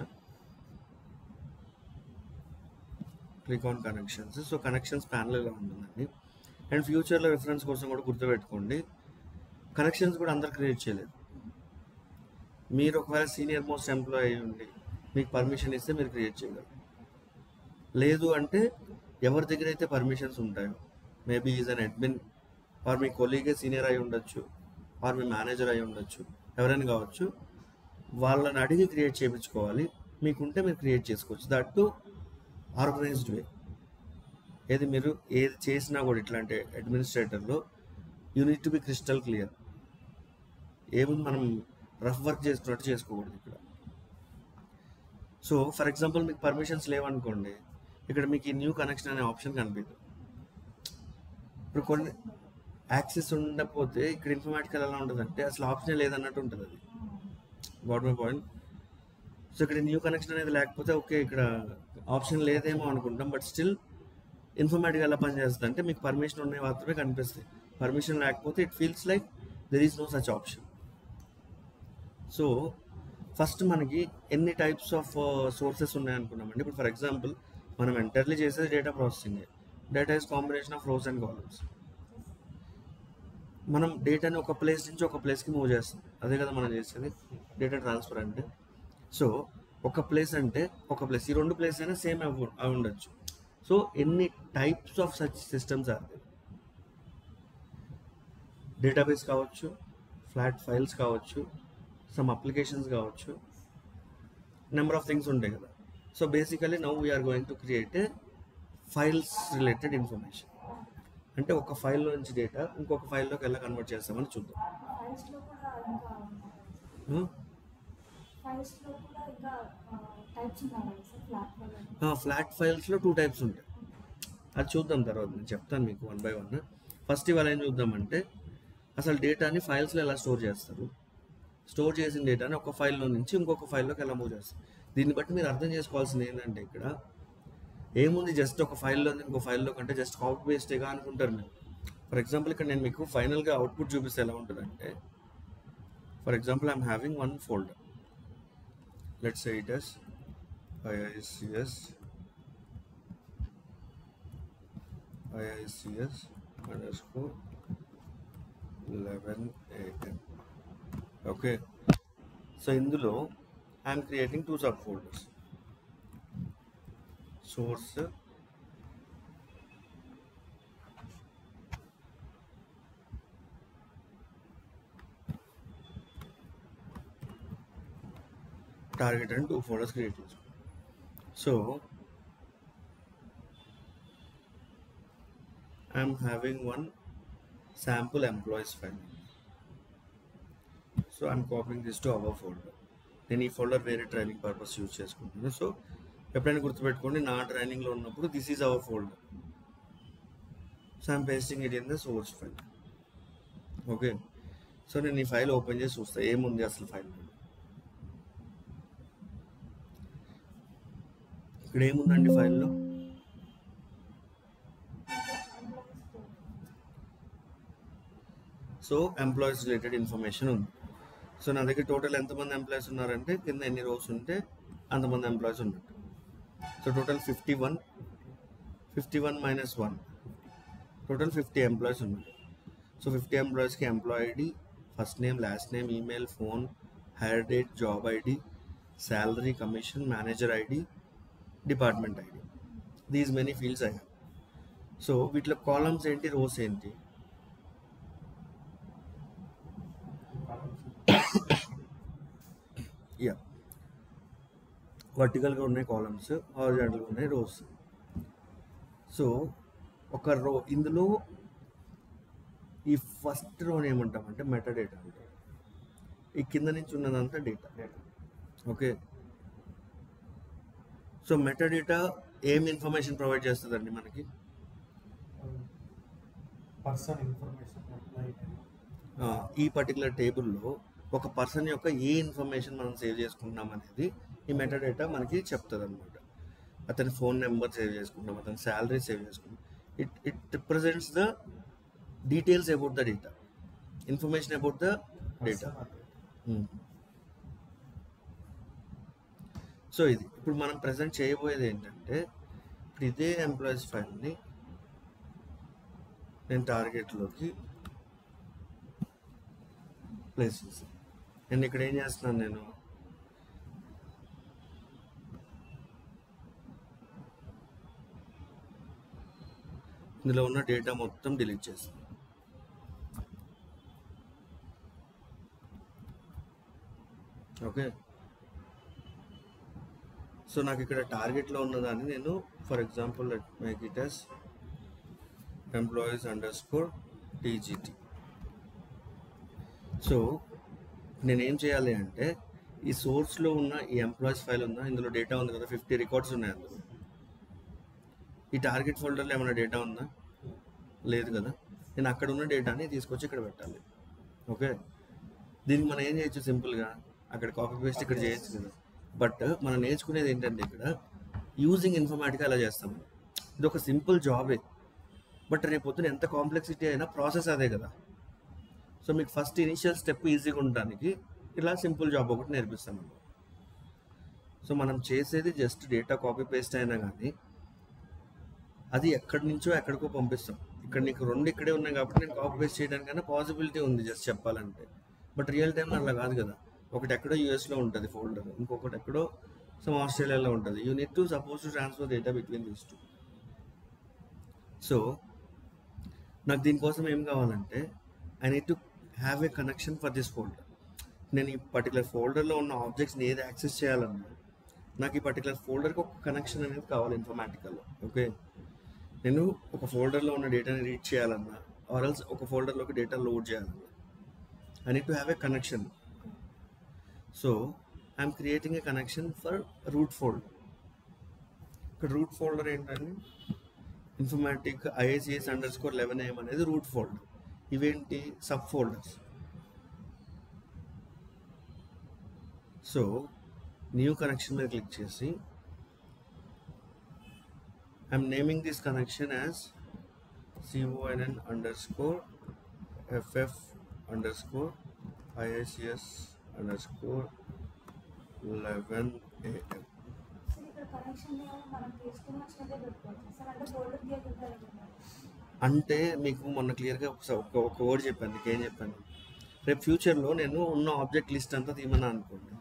click on connections. So connections panel ఇలా ఉంటుందండి. అండ్ ఫ్యూచర్లో రిఫరెన్స్ కోసం కూడా గుర్తుపెట్టుకోండి, కనెక్షన్స్ కూడా అందరు క్రియేట్ చేయలేదు. మీరు ఒకవేళ సీనియర్ మోస్ట్ ఎంప్లాయీ అయి ఉండి మీకు పర్మిషన్ ఇస్తే మీరు క్రియేట్ చేయగలరు. లేదు అంటే ఎవరి దగ్గర అయితే పర్మిషన్స్ ఉంటాయో, maybe is an admin or మీ కొలీగే సీనియర్ అయి ఉండొచ్చు, ఆర్ మీ మేనేజర్ అయి ఉండొచ్చు, ఎవరైనా కావచ్చు, వాళ్ళని అడిగి క్రియేట్ చేయించుకోవాలి. మీకుంటే మీరు క్రియేట్ చేసుకోవచ్చు. That to organised way. మీరు ఏది చేసినా కూడా ఇట్లాంటి అడ్మినిస్ట్రేటర్లో you need to be crystal clear. ఏముంది, మనం రఫ్ వర్క్ చేసుకున్నట్టు చేసుకోకూడదు ఇక్కడ. సో ఫర్ ఎగ్జాంపుల్ మీకు పర్మిషన్స్ లేవనుకోండి, ఇక్కడ మీకు ఈ న్యూ కనెక్షన్ అనే ఆప్షన్ కనిపించదు. ఇప్పుడు కొన్ని యాక్సెస్ ఉండకపోతే ఇక్కడ ఇన్ఫర్మాటికల్ ఎలా ఉంటుందంటే అసలు ఆప్షన్ లేదన్నట్టు ఉంటుంది. అది గాట్ మై పాయింట్. సో ఇక్కడ న్యూ కనెక్షన్ అనేది లేకపోతే ఓకే, ఇక్కడ ఆప్షన్ లేదేమో అనుకుంటాం, బట్ స్టిల్ ఇన్ఫర్మాటిక్ ఎలా పనిచేస్తుంది అంటే మీకు పర్మిషన్ ఉన్నాయి మాత్రమే కనిపిస్తాయి. పర్మిషన్ లేకపోతే it feels like there is no such option. So first మనకి ఎన్ని టైప్స్ ఆఫ్ సోర్సెస్ ఉన్నాయనుకున్నామండి. ఇప్పుడు ఫర్ ఎగ్జాంపుల్ మనం ఎంటర్లీ చేసేది data processing. Data is combination of rows and columns. మనం డేటాని ఒక ప్లేస్ నుంచి ఒక ప్లేస్కి మూవ్ చేస్తాం, అదే కదా మనం చేసేది డేటా ట్రాన్స్ఫర్ అంటే. సో ఒక ప్లేస్ అంటే ఒక ప్లేస్, ఈ రెండు ప్లేస్ అయినా సేమ్ అవి ఉండొచ్చు. సో ఎన్ని types of such systems are there. Database కావచ్చు, ఫ్లాట్ ఫైల్స్ కావచ్చు, సమ్ అప్లికేషన్స్ కావచ్చు, నెంబర్ ఆఫ్ థింగ్స్ ఉంటాయి కదా. So basically now we're going to create a files related information. అంటే ఒక ఫైల్లో నుంచి డేటా ఇంకొక ఫైల్లోకి ఎలా కన్వర్ట్ చేస్తామని చూద్దాం. ఫ్లాట్ ఫైల్స్లో 2 టైప్స్ ఉంటాయి, అది చూద్దాం తర్వాత, నేను చెప్తాను మీకు 1 by 1. ఫస్ట్ ఇవాళ ఏం చూద్దామంటే అసలు డేటాని ఫైల్స్లో ఎలా స్టోర్ చేస్తారు, స్టోర్ చేసిన డేటాని ఒక ఫైల్లో నుంచి ఇంకొక ఫైల్లోకి ఎలా మూవ్ చేస్తారు. దీన్ని బట్టి మీరు అర్థం చేసుకోవాల్సింది ఏంటంటే ఇక్కడ ఏముంది, జస్ట్ ఒక ఫైల్లో ఇంకో ఫైల్లో కంటే జస్ట్ కాపీ పేస్టేగా అనుకుంటారు మీరు. ఫర్ ఎగ్జాంపుల్ ఇక్కడ నేను మీకు ఫైనల్గా అవుట్పుట్ చూపిస్తే ఎలా ఉంటుందంటే, for example I'm having one folder, let's say it as IICS_. 11 a.m. Okay, so ఇందులో I'm creating 2 sub folders, source target అని 2 ఫోల్డర్స్ క్రియేట్ చేసుకోండి. So I'm having one sample employees file. So I'm copying this to our folder. నేను ఈ ఫోల్డర్ వేరే ట్రైనింగ్ పర్పస్ యూజ్ చేసుకుంటున్నాను. సో ఎప్పుడైనా గుర్తుపెట్టుకోండి, నా ట్రైనింగ్లో ఉన్నప్పుడు this is our folder. So I'm pasting it in the source file. Okay, so నేను ఈ ఫైల్ ఓపెన్ చేసి చూస్తాను ఏముంది అసలు ఫైల్. ఇక్కడ ఏముందండి ఫైల్లో? సో ఎంప్లాయీస్ రిలేటెడ్ ఇన్ఫర్మేషన్ ఉంది. సో నా దగ్గర టోటల్ ఎంతమంది ఎంప్లాయీస్ ఉన్నారంటే కింద ఎన్ని రోస్ ఉంటే అంతమంది ఎంప్లాయీస్ ఉన్నట్టు. సో టోటల్ 51, 51 - 1, టోటల్ 50 ఎంప్లాయీస్ ఉన్నారు. సో 50 ఎంప్లాయీస్కి employee ID, first name, last name, email, phone, hire date, job ID, salary, commission, manager ID, department ID. These many fields I have. So వీటిలో కాలమ్స్ ఏంటి, రోస్ ఏంటి? యా, వర్టికల్గా ఉన్నాయి కాలమ్స్, హారిజాంటల్గా ఉన్నాయి రోస్. సో ఒక రో, ఇందులో ఈ ఫస్ట్ రోని ఏమంటామంటే మెటా డేటా అంటారు. ఈ కింద నుంచి ఉన్నదంతా data. Okay, so meta data ఏం ఇన్ఫర్మేషన్ ప్రొవైడ్ చేస్తుందండి మనకి? Person information. ఈ పర్టికులర్ టేబుల్లో ఒక పర్సన్ యొక్క ఏ ఇన్ఫర్మేషన్ మనం సేవ్ చేసుకుంటున్నాం అనేది ఈ మెటా డేటా మనకి చెప్తుంది అనమాట. అతని ఫోన్ నెంబర్ సేవ్ చేసుకుంటాం, అతని శాలరీ సేవ్ చేసుకుంటాం. It represents the details about the data, information about the data. So ఇది ఇప్పుడు మనం ప్రజెంట్ చేయబోయేది ఏంటంటే, ఇప్పుడు ఇదే ఎంప్లాయీస్ ఫైల్ని నేను టార్గెట్లోకి ప్లేస్ చేస్తాను. నేను ఇక్కడ ఏం చేస్తున్నాను, నేను ఇందులో ఉన్న డేటా మొత్తం డిలీట్ చేస్తాను. ఓకే, సో నాకు ఇక్కడ టార్గెట్లో ఉన్నదాన్ని నేను for example let make it as employees_tgt. So నేనేం చేయాలి అంటే, ఈ సోర్స్లో ఉన్న ఈ ఎంప్లాయీస్ ఫైల్ ఉందా, ఇందులో డేటా ఉంది కదా, 50 రికార్డ్స్ ఉన్నాయి అందులో. ఈ టార్గెట్ ఫోల్డర్లో ఏమైనా డేటా ఉందా? లేదు కదా. నేను అక్కడ ఉన్న డేటాని తీసుకొచ్చి ఇక్కడ పెట్టాలి. ఓకే, దీనికి మనం ఏం చేయొచ్చు, సింపుల్గా అక్కడ కాపీ పేస్ట్ ఇక్కడ చేయొచ్చు కదా. బట్ మనం నేర్చుకునేది ఏంటంటే, ఇక్కడ యూజింగ్ ఇన్ఫర్మాటికా ఎలా చేస్తాము. ఇది ఒక సింపుల్ జాబే, బట్ రేపు పొద్దున ఎంత కాంప్లెక్సిటీ అయినా ప్రాసెస్ అదే కదా. సో మీకు ఫస్ట్ ఇనిషియల్ స్టెప్ ఈజీగా ఉండడానికి ఇలా సింపుల్ జాబ్ ఒకటి నేర్పిస్తాము. సో మనం చేసేది జస్ట్ డేటా కాపీ పేస్ట్ అయినా కానీ అది ఎక్కడి నుంచో ఎక్కడికో పంపిస్తాం. ఇక్కడ నీకు 2 ఇక్కడే ఉన్నాయి కాబట్టి నేను కాపీ పేస్ట్ చేయడానికైనా పాసిబిలిటీ ఉంది జస్ట్ చెప్పాలంటే. బట్ రియల్ టైం అలా కాదు కదా. ఒకటి ఎక్కడో యూఎస్లో ఉంటుంది ఫోల్డర్, ఇంకొకటి ఎక్కడో సమ్ ఆస్ట్రేలియాలో ఉంటుంది. You need to suppose to transfer data between these two. So నాకు దీనికోసం ఏం కావాలంటే, I need to have a connection for this folder. నేను ఈ పర్టికులర్ ఫోల్డర్లో ఉన్న ఆబ్జెక్ట్స్ని ఏది యాక్సెస్ చేయాలన్నా నాకు ఈ పర్టికులర్ ఫోల్డర్కి ఒక కనెక్షన్ అనేది కావాలి ఇన్ఫర్మాటికల్లో. ఓకే, నేను ఒక ఫోల్డర్లో ఉన్న డేటాని రీడ్ చేయాలన్నా ఆర్ఎల్స్ ఒక ఫోల్డర్లోకి డేటా లోడ్ చేయాలన్నా I need to have a connection. So I'm creating a connection for route folder. ఇక్కడ రూట్ ఫోల్డర్ ఏంటంటే ఇన్ఫర్మాటిక్ IICS_11am అనేది రూట్ ఫోల్డర్. ఇవేంటి sub folders. So new connection మీద క్లిక్ చేసి I'm naming this connection as CONN_FF_IICS_11am. అంటే మీకు మొన్న క్లియర్గా ఒక వర్డ్ చెప్పాను, నీకేం చెప్పాను, రేపు ఫ్యూచర్లో నేను ఉన్న ఆబ్జెక్ట్ లిస్ట్ అంతా తీయమన్నా అనుకోండి,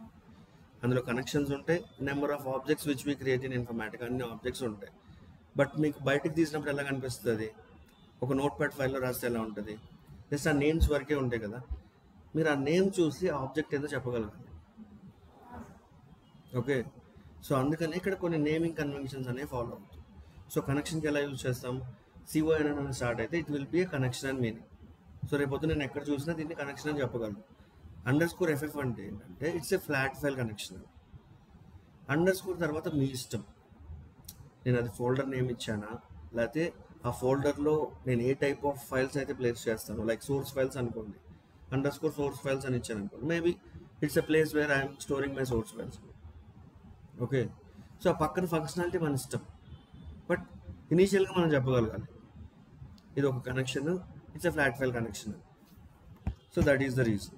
అందులో కనెక్షన్స్ ఉంటాయి, number of objects which we create in informatic అన్ని ఆబ్జెక్ట్స్ ఉంటాయి. బట్ మీకు బయటకు తీసినప్పుడు ఎలా కనిపిస్తుంది, ఒక నోట్ ప్యాడ్ ఫైల్లో రాస్తే ఎలా ఉంటుంది, జస్ట్ ఆ నేమ్స్ వరకే ఉంటాయి కదా. మీరు ఆ నేమ్ చూసి ఆ ఆబ్జెక్ట్ ఏదో చెప్పగలగాలి. ఓకే, సో అందుకని ఇక్కడ కొన్ని నేమింగ్ కన్వెన్షన్స్ అనేవి ఫాలో అవుతాయి. సో కనెక్షన్కి ఎలా యూజ్ చేస్తాం, సిఓఎన్ అని స్టార్ట్ అయితే it will be A connection అని మీనింగ్. సో రేపొద్దు నేను ఎక్కడ చూసినా దీన్ని కనెక్షన్ అని చెప్పగలను. _FF అంటే ఏంటంటే it's a flat file connection. _ తర్వాత మీ ఇష్టం, నేను అది ఫోల్డర్ నేమ్ ఇచ్చానా, లేకపోతే ఆ ఫోల్డర్లో నేను ఏ టైప్ ఆఫ్ ఫైల్స్ అయితే ప్లేస్ చేస్తాను, లైక్ సోర్స్ ఫైల్స్ అనుకోండి, _source files అని ఇచ్చాను అనుకోండి, maybe it's a place where I'm storing my source files. Okay, so ఆ పక్కన ఫంక్షనాలిటీ మన ఇష్టం, బట్ ఇనీషియల్గా మనం చెప్పగలగాలి ఇది ఒక connection, it's a flat file connection. So that is the reason.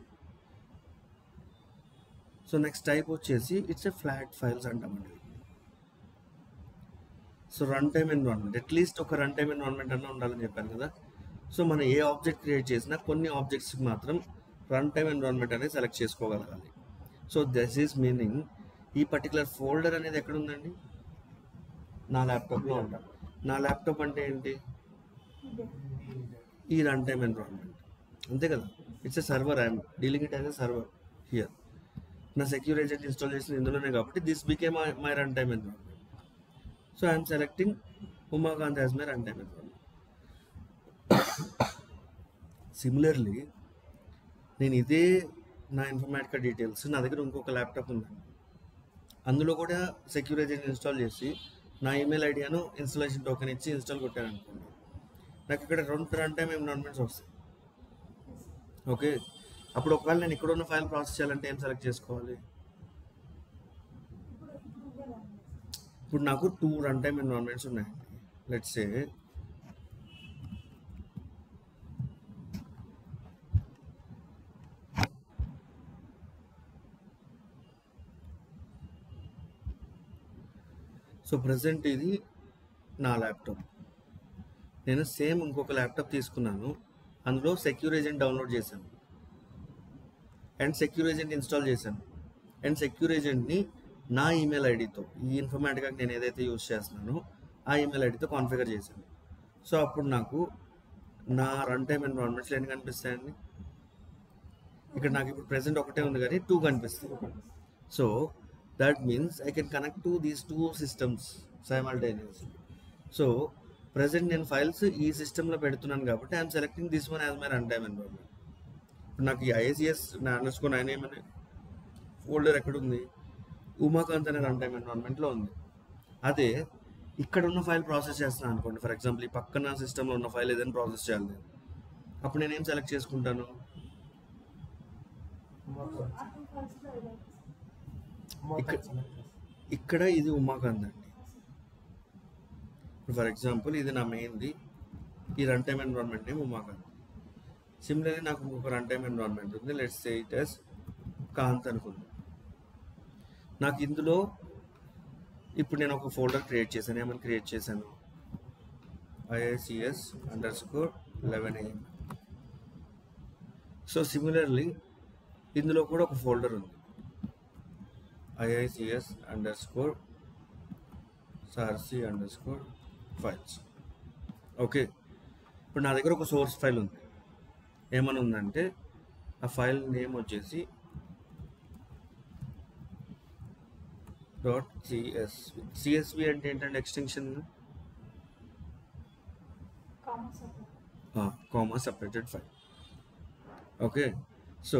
So next type వచ్చేసి ఇట్స్ ఎ ఫ్లాట్ ఫైల్స్ అంటామండి. So run time environment, at least ఒక రన్ టైమ్ ఎన్విరాన్మెంట్ అన్న ఉండాలని చెప్పాను కదా. సో మనం ఏ ఆబ్జెక్ట్ క్రియేట్ చేసినా కొన్ని ఆబ్జెక్ట్స్కి మాత్రం రన్ టైమ్ ఎన్విరాన్మెంట్ అనేది సెలెక్ట్ చేసుకోగలగాలి. సో దిస్ ఈజ్ మీనింగ్ ఈ పర్టికులర్ ఫోల్డర్ అనేది ఎక్కడ ఉందండి, నా ల్యాప్టాప్లో ఉంటాను. నా ల్యాప్టాప్ అంటే ఏంటి, ఈ రన్ టైమ్ ఎన్విరాన్మెంట్, అంతే కదా. It's a server, I'm dealing it as a server here. నా సెక్యూర్ ఏజెంట్ ఇన్స్టాల్ చేసింది ఇందులోనే కాబట్టి this became my run time environment. So I'm selecting Umakant as my run time environment. Similarly నేను ఇదే నా ఇన్ఫర్మేటికా డీటెయిల్స్ నా దగ్గర ఇంకొక ల్యాప్టాప్ ఉందండి, అందులో కూడా సెక్యూర్ ఏజెంట్ ఇన్స్టాల్ చేసి నా ఈమెయిల్ ఐడియాను ఇన్స్టాలేషన్ టోకెన్ ఇచ్చి ఇన్స్టాల్ కొట్టాను అనుకోండి, నాకు ఇక్కడ 2 రన్ టైమ్ ఎన్విరాన్మెంట్స్ వస్తాయి. ఓకే, అప్పుడు ఒకవేళ నేను ఇక్కడ ఉన్న ఫైల్ ప్రాసెస్ చేయాలంటే ఏం సెలెక్ట్ చేసుకోవాలి, ఇప్పుడు నాకు 2 రన్ టైమ్ ఎన్విరాన్మెంట్స్ ఉన్నాయండి. లెట్స్ సే సో ప్రజెంట్ ఇది నా ల్యాప్టాప్, నేను సేమ్ ఇంకొక ల్యాప్టాప్ తీసుకున్నాను, అందులో సెక్యూర్ ఏజెంట్ డౌన్లోడ్ చేశాను అండ్ సెక్యూర్ ఏజెంట్ ఇన్స్టాల్ చేశాను అండ్ సెక్యూర్ ఏజెంట్ని నా ఈమెయిల్ ఐడితో, ఈ ఇన్ఫర్మేటికాకి నేను ఏదైతే యూజ్ చేస్తున్నానో ఆ ఈమెయిల్ ఐడితో కాన్ఫిగర్ చేశాను. సో అప్పుడు నాకు నా రన్ టైమ్ ఎన్విరాన్మెంట్స్లో ఎన్ని కనిపిస్తాయండి, ఇక్కడ నాకు ఇప్పుడు ప్రెజెంట్ ఒకటే ఉంది కానీ 2 కనిపిస్తాయి. So that means I can connect to these 2 systems simultaneously. So present నేను ఫైల్స్ ఈ సిస్టంలో పెడుతున్నాను కాబట్టి I'm selecting this one as my run time environment. ఇప్పుడు నాకు ఈ IACS _9 అనే ఫోల్డర్ ఎక్కడుంది, ఉమాకాంత్ అనే రన్ టైమ్ ఎన్విరాన్మెంట్లో ఉంది. అదే ఇక్కడ ఉన్న ఫైల్ ప్రాసెస్ చేస్తున్నాను అనుకోండి, ఫర్ ఎగ్జాంపుల్ ఈ పక్కన సిస్టంలో ఉన్న ఫైల్ ఏదైనా ప్రాసెస్ చేయాలి, అప్పుడు నేనేం సెలెక్ట్ చేసుకుంటాను, ఇక్కడ ఇది ఉమాకాంత్ అండి. ఫర్ ఎగ్జాంపుల్ ఇది నా మెయిన్ది, ఈ run time environment name Umakant. Similarly నాకు ఇంకొక రన్ టైమ్ ఎన్విరాన్మెంట్ ఉంది, let's say it as Kant అనుకుందాం. నాకు ఇందులో ఇప్పుడు నేను ఒక ఫోల్డర్ క్రియేట్ చేశాను, ఏమని క్రియేట్ చేశాను, IACS _11 AM. సో సిమిలర్లీ ఇందులో కూడా ఒక ఫోల్డర్ ఉంది, IACS _sarc_files. ఓకే, ఇప్పుడు నా దగ్గర ఒక సోర్స్ ఫైల్ ఉంది, ఏమని ఉందంటే ఆ ఫైల్ నేమ్ వచ్చేసి .csv. CSV అంటే ఏంటంటే extension, comma separated file. Okay, so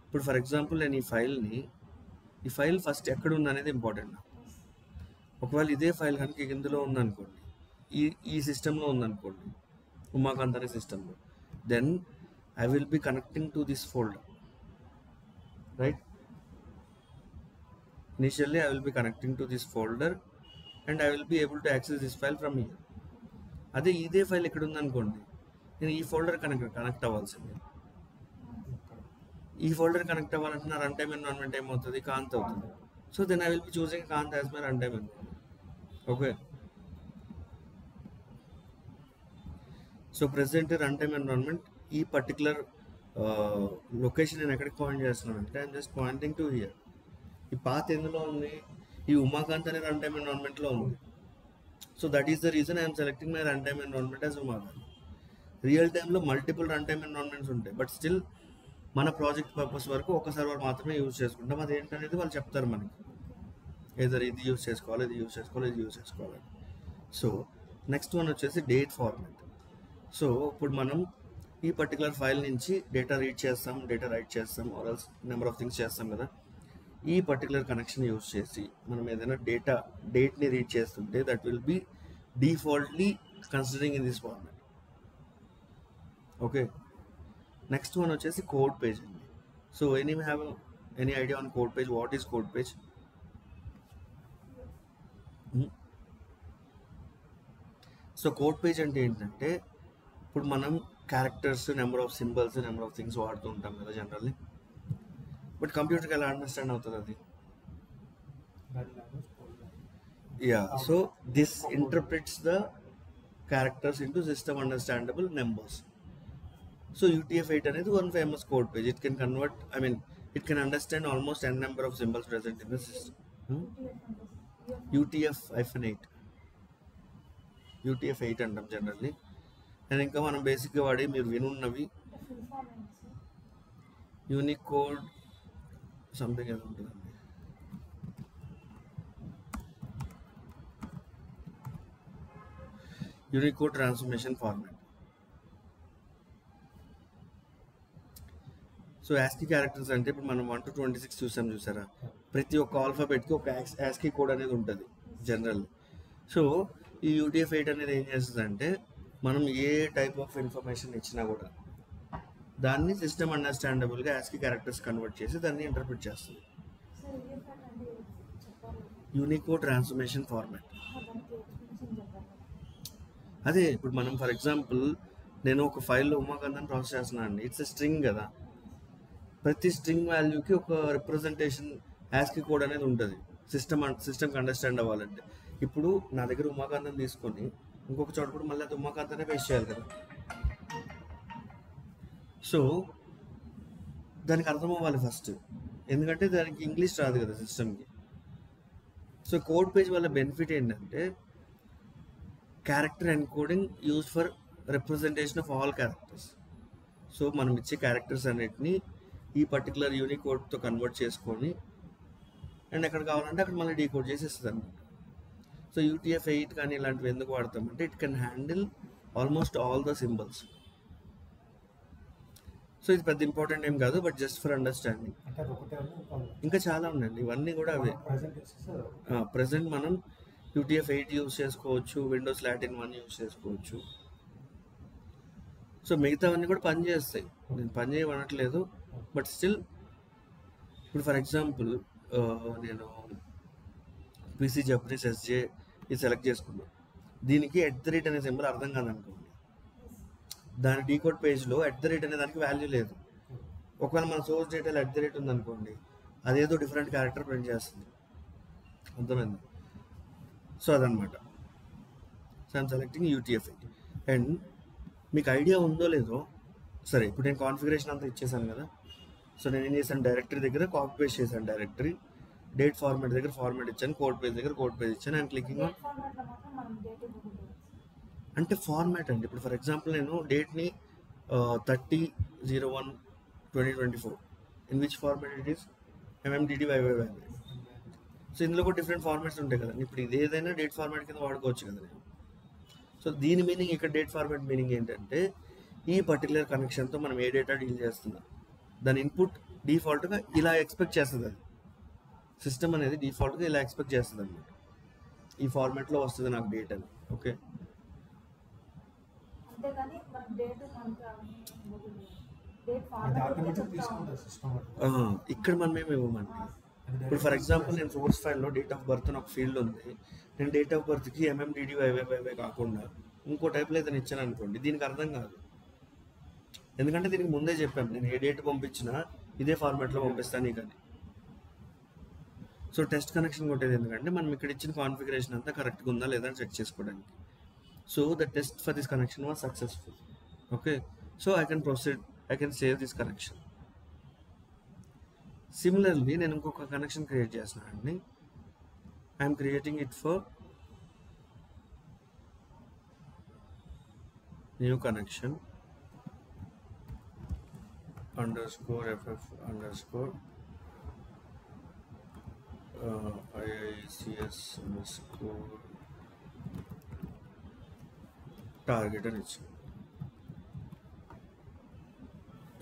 ఇప్పుడు ఫర్ ఎగ్జాంపుల్ నేను ఈ ఫైల్ ఫస్ట్ ఎక్కడ ఉంది అనేది ఇంపార్టెంట్. ఒకవేళ ఇదే ఫైల్ కనుక ఇందులో ఉందనుకోండి, ఈ సిస్టంలో ఉందనుకోండి, ఉమాకాంత్ అనే సిస్టంలో, then I will be connecting to this folder, right. Initially I will be connecting to this folder and I will be able to access this file from here. అదే ఇదే ఫైల్ ఎక్కడ ఉందనుకోండి, నేను ఈ ఫోల్డర్ కనెక్ట్ అవ్వాల్సింది. ఈ ఫోల్డర్ కనెక్ట్ అవ్వాలంటే నా రన్ టైమ్ ఎన్విరాన్మెంట్ ఏమవుతుంది, కాంత్ అవుతుంది. So then I will be choosing Kant as my run time environment. Okay, so present run time environment ఈ పర్టికులర్ లొకేషన్ నేను ఎక్కడికి పాయింట్ చేస్తున్నానంటే I'm just pointing to here. ఈ పాత్ ఎందులో ఉంది, ఈ ఉమాకాంత్ అనే రన్ టైమ్ ఎన్విరాన్మెంట్లో ఉంది. So that is the reason I'm selecting my run time environment as Umakant. Real టైంలో మల్టిపుల్ రన్ టైమ్ ఎన్విరాన్మెంట్స్ ఉంటాయి, బట్ స్టిల్ మన ప్రాజెక్ట్ పర్పస్ వరకు ఒక సర్వర్ మాత్రమే యూజ్ చేసుకుంటాం. అది ఏంటనేది వాళ్ళు చెప్తారు మనకి, ఏదర్ ఇది యూజ్ చేసుకోవాలి, ఇది యూజ్ చేసుకోవాలి, ఇది యూజ్ చేసుకోవాలి. సో నెక్స్ట్ వన్ వచ్చేసి డేట్ ఫార్మాట్. సో ఇప్పుడు మనం ఈ పర్టికులర్ ఫైల్ నుంచి డేటా రీడ్ చేస్తాం, డేటా రైట్ చేస్తాం, ఆర్ఎల్స్ నెంబర్ ఆఫ్ థింగ్స్ చేస్తాం కదా. ఈ పర్టికులర్ కనెక్షన్ యూజ్ చేసి మనం ఏదైనా డేట్ని రీడ్ చేస్తుంటే that will B defaultly considering in this format. Okay, next one వచ్చేసి కోడ్ పేజ్ అండి. So any idea on code page? What is code page? So code page అంటే ఏంటంటే ఇప్పుడు మనం characters, number of symbols, number of things వాడుతూ ఉంటాం కదా జనరల్లీ. బట్ కంప్యూటర్కి ఎలా అండర్స్టాండ్ అవుతుంది అది? Yeah, so this interprets the characters into system understandable numbers. So UTF-8 అనేది one famous code page. It can convert, it can understand almost n number of symbols present in the system. UTF-8 అంటాం జనరల్లీ. అండ్ ఇంకా మనం బేసిక్గా వాడి మీరు వినున్నవి యూనికోడ్ సంథింగ్ ఏదో ఉంటుందండి. Unicode transformation format. So ASCII characters అంటే ఇప్పుడు మనం 1 to 26 చూసారా, ప్రతి ఒక్క ఆల్ఫాబెట్కి ఒక యాస్కీ కోడ్ అనేది ఉంటుంది జనరల్. సో ఈ UTF-8 అనేది ఏం చేస్తుంది అంటే మనం ఏ టైప్ ఆఫ్ ఇన్ఫర్మేషన్ ఇచ్చినా కూడా దాన్ని సిస్టమ్ అండర్స్టాండబుల్గా యాస్కీ క్యారెక్టర్స్ కన్వర్ట్ చేసి దాన్ని ఇంటర్ప్రిట్ చేస్తుంది. యూనికోడ్ ట్రాన్స్ఫర్మేషన్ ఫార్మాట్ అదే. ఇప్పుడు మనం ఫర్ ఎగ్జాంపుల్ నేను ఒక ఫైల్లో ఉమాకాంత్ ప్రాసెస్ చేస్తున్నాను అండి. ఇట్స్ ఎ స్ట్రింగ్ కదా, ప్రతి స్ట్రింగ్ వాల్యూకి ఒక రిప్రజెంటేషన్ యాస్కీ కోడ్ అనేది ఉంటుంది సిస్టమ్కి అండర్స్టాండ్ అవ్వాలంటే. ఇప్పుడు నా దగ్గర ఉమాకాంతం తీసుకొని ఇంకొక చోట కూడా మళ్ళీ అది ఉమాకాంతనే పేస్ట్ చేయాలి కదా. సో దానికి అర్థం అవ్వాలి ఫస్ట్, ఎందుకంటే దానికి ఇంగ్లీష్ రాదు కదా సిస్టమ్కి. సో కోడ్ పేజ్ వల్ల బెనిఫిట్ ఏంటంటే character encoding use for representation of all characters. So మనం ఇచ్చే క్యారెక్టర్స్ అన్నిటిని ఈ పర్టికులర్ యూనికోడ్తో కన్వర్ట్ చేసుకొని అండ్ ఎక్కడ కావాలంటే అక్కడ మళ్ళీ డీకోడ్ చేసి ఇస్తుంది అనమాట. సో UTF-8 కానీ ఇలాంటివి ఎందుకు వాడతామంటే it can handle almost all the symbols. So ఇది పెద్ద ఇంపార్టెంట్ ఏం కాదు, బట్ జస్ట్ ఫర్ అండర్స్టాండింగ్. ఇంకా చాలా ఉన్నాయండి, ఇవన్నీ కూడా అవే. ప్రజెంట్ మనం UTF-8 యూజ్ చేసుకోవచ్చు, విండోస్ లాటిన్ 1 యూజ్ చేసుకోవచ్చు. సో మిగతావన్నీ కూడా పని చేస్తాయి, నేను పని చేయమనట్లేదు, బట్ స్టిల్ ఇప్పుడు ఫర్ ఎగ్జాంపుల్ నేను PC జపనీస్ SJ ఇది సెలెక్ట్ చేసుకున్నాను. దీనికి @ అనే సింబల్ అర్థం కాదనుకోండి, దాని డీకోడ్ పేజ్లో @ అనే దానికి వాల్యూ లేదు. ఒకవేళ మన సోర్స్ డేటాలో @ ఉందనుకోండి, అదేదో డిఫరెంట్ క్యారెక్టర్ ప్రింట్ చేస్తుంది. అర్థమైంది? సో అదనమాట. So I'm selecting UTF-8. And మీకు ఐడియా ఉందో లేదో, సరే ఇప్పుడు నేను కాన్ఫిగరేషన్ అంతా ఇచ్చేసాను కదా. సో నేను ఏం చేశాను, డైరెక్టరీ దగ్గర కాపీ పేస్ట్ చేశాను డైరెక్టరీ, డేట్ ఫార్మాట్ దగ్గర ఫార్మాట్ ఇచ్చాను, కోడ్ పేజ్ దగ్గర కోడ్ పేజ్ ఇచ్చాను. అండ్ క్లికింగ్ ఆన్ అంటే ఫార్మాట్ అండి. ఇప్పుడు ఫర్ ఎగ్జాంపుల్ నేను డేట్ని 30/01/2024 in which format it is MMDDYYY. So ఇందులో కూడా డిఫరెంట్ ఫార్మాట్స్ ఉంటాయి కదా. ఇప్పుడు ఇది ఏదైనా డేట్ ఫార్మాట్ కింద వాడుకోవచ్చు కదా నేను. సో దీని మీనింగ్ ఇక్కడ డేట్ ఫార్మాట్ మీనింగ్ ఏంటంటే ఈ పర్టికులర్ కనెక్షన్తో మనం ఏ డేటా డీల్ చేస్తున్నాం దాని ఇన్పుట్ డిఫాల్ట్గా ఇలా ఎక్స్పెక్ట్ చేస్తుంది. అది సిస్టమ్ అనేది డిఫాల్ట్గా ఇలా ఎక్స్పెక్ట్ చేస్తుంది అనమాట. ఈ ఫార్మాట్లో వస్తుంది నాకు డేట్ అని. ఓకే, ఇక్కడ మనం ఏమి ఇవ్వమండి. ఇప్పుడు ఫర్ ఎగ్జాంపుల్ నేను సోర్స్ ఫైల్లో డేట్ ఆఫ్ బర్త్ అని ఒక ఫీల్డ్ ఉంది, నేను డేట్ ఆఫ్ బర్త్కి MMDDYYY కాకుండా ఇంకో టైప్లో ఏదైనా ఇచ్చాను అనుకోండి, దీనికి అర్థం కాదు. ఎందుకంటే దీనికి ముందే చెప్పాను, నేను ఏ డేట్ పంపించినా ఇదే ఫార్మాట్లో పంపిస్తాను కానీ. సో టెస్ట్ కనెక్షన్ కొట్టేది ఎందుకంటే మనం ఇక్కడ ఇచ్చిన కాన్ఫిగరేషన్ అంతా కరెక్ట్గా ఉందా లేదా అని చెక్ చేసుకోవడానికి. So the test for this connection was successful. Okay, so I can proceed, I can save this connection. Similarly నేను ఇంకొక కనెక్షన్ క్రియేట్ చేస్తున్నానండి. I'm creating it for new connection underscore ff underscore IICS underscore target అని ఇచ్చాను.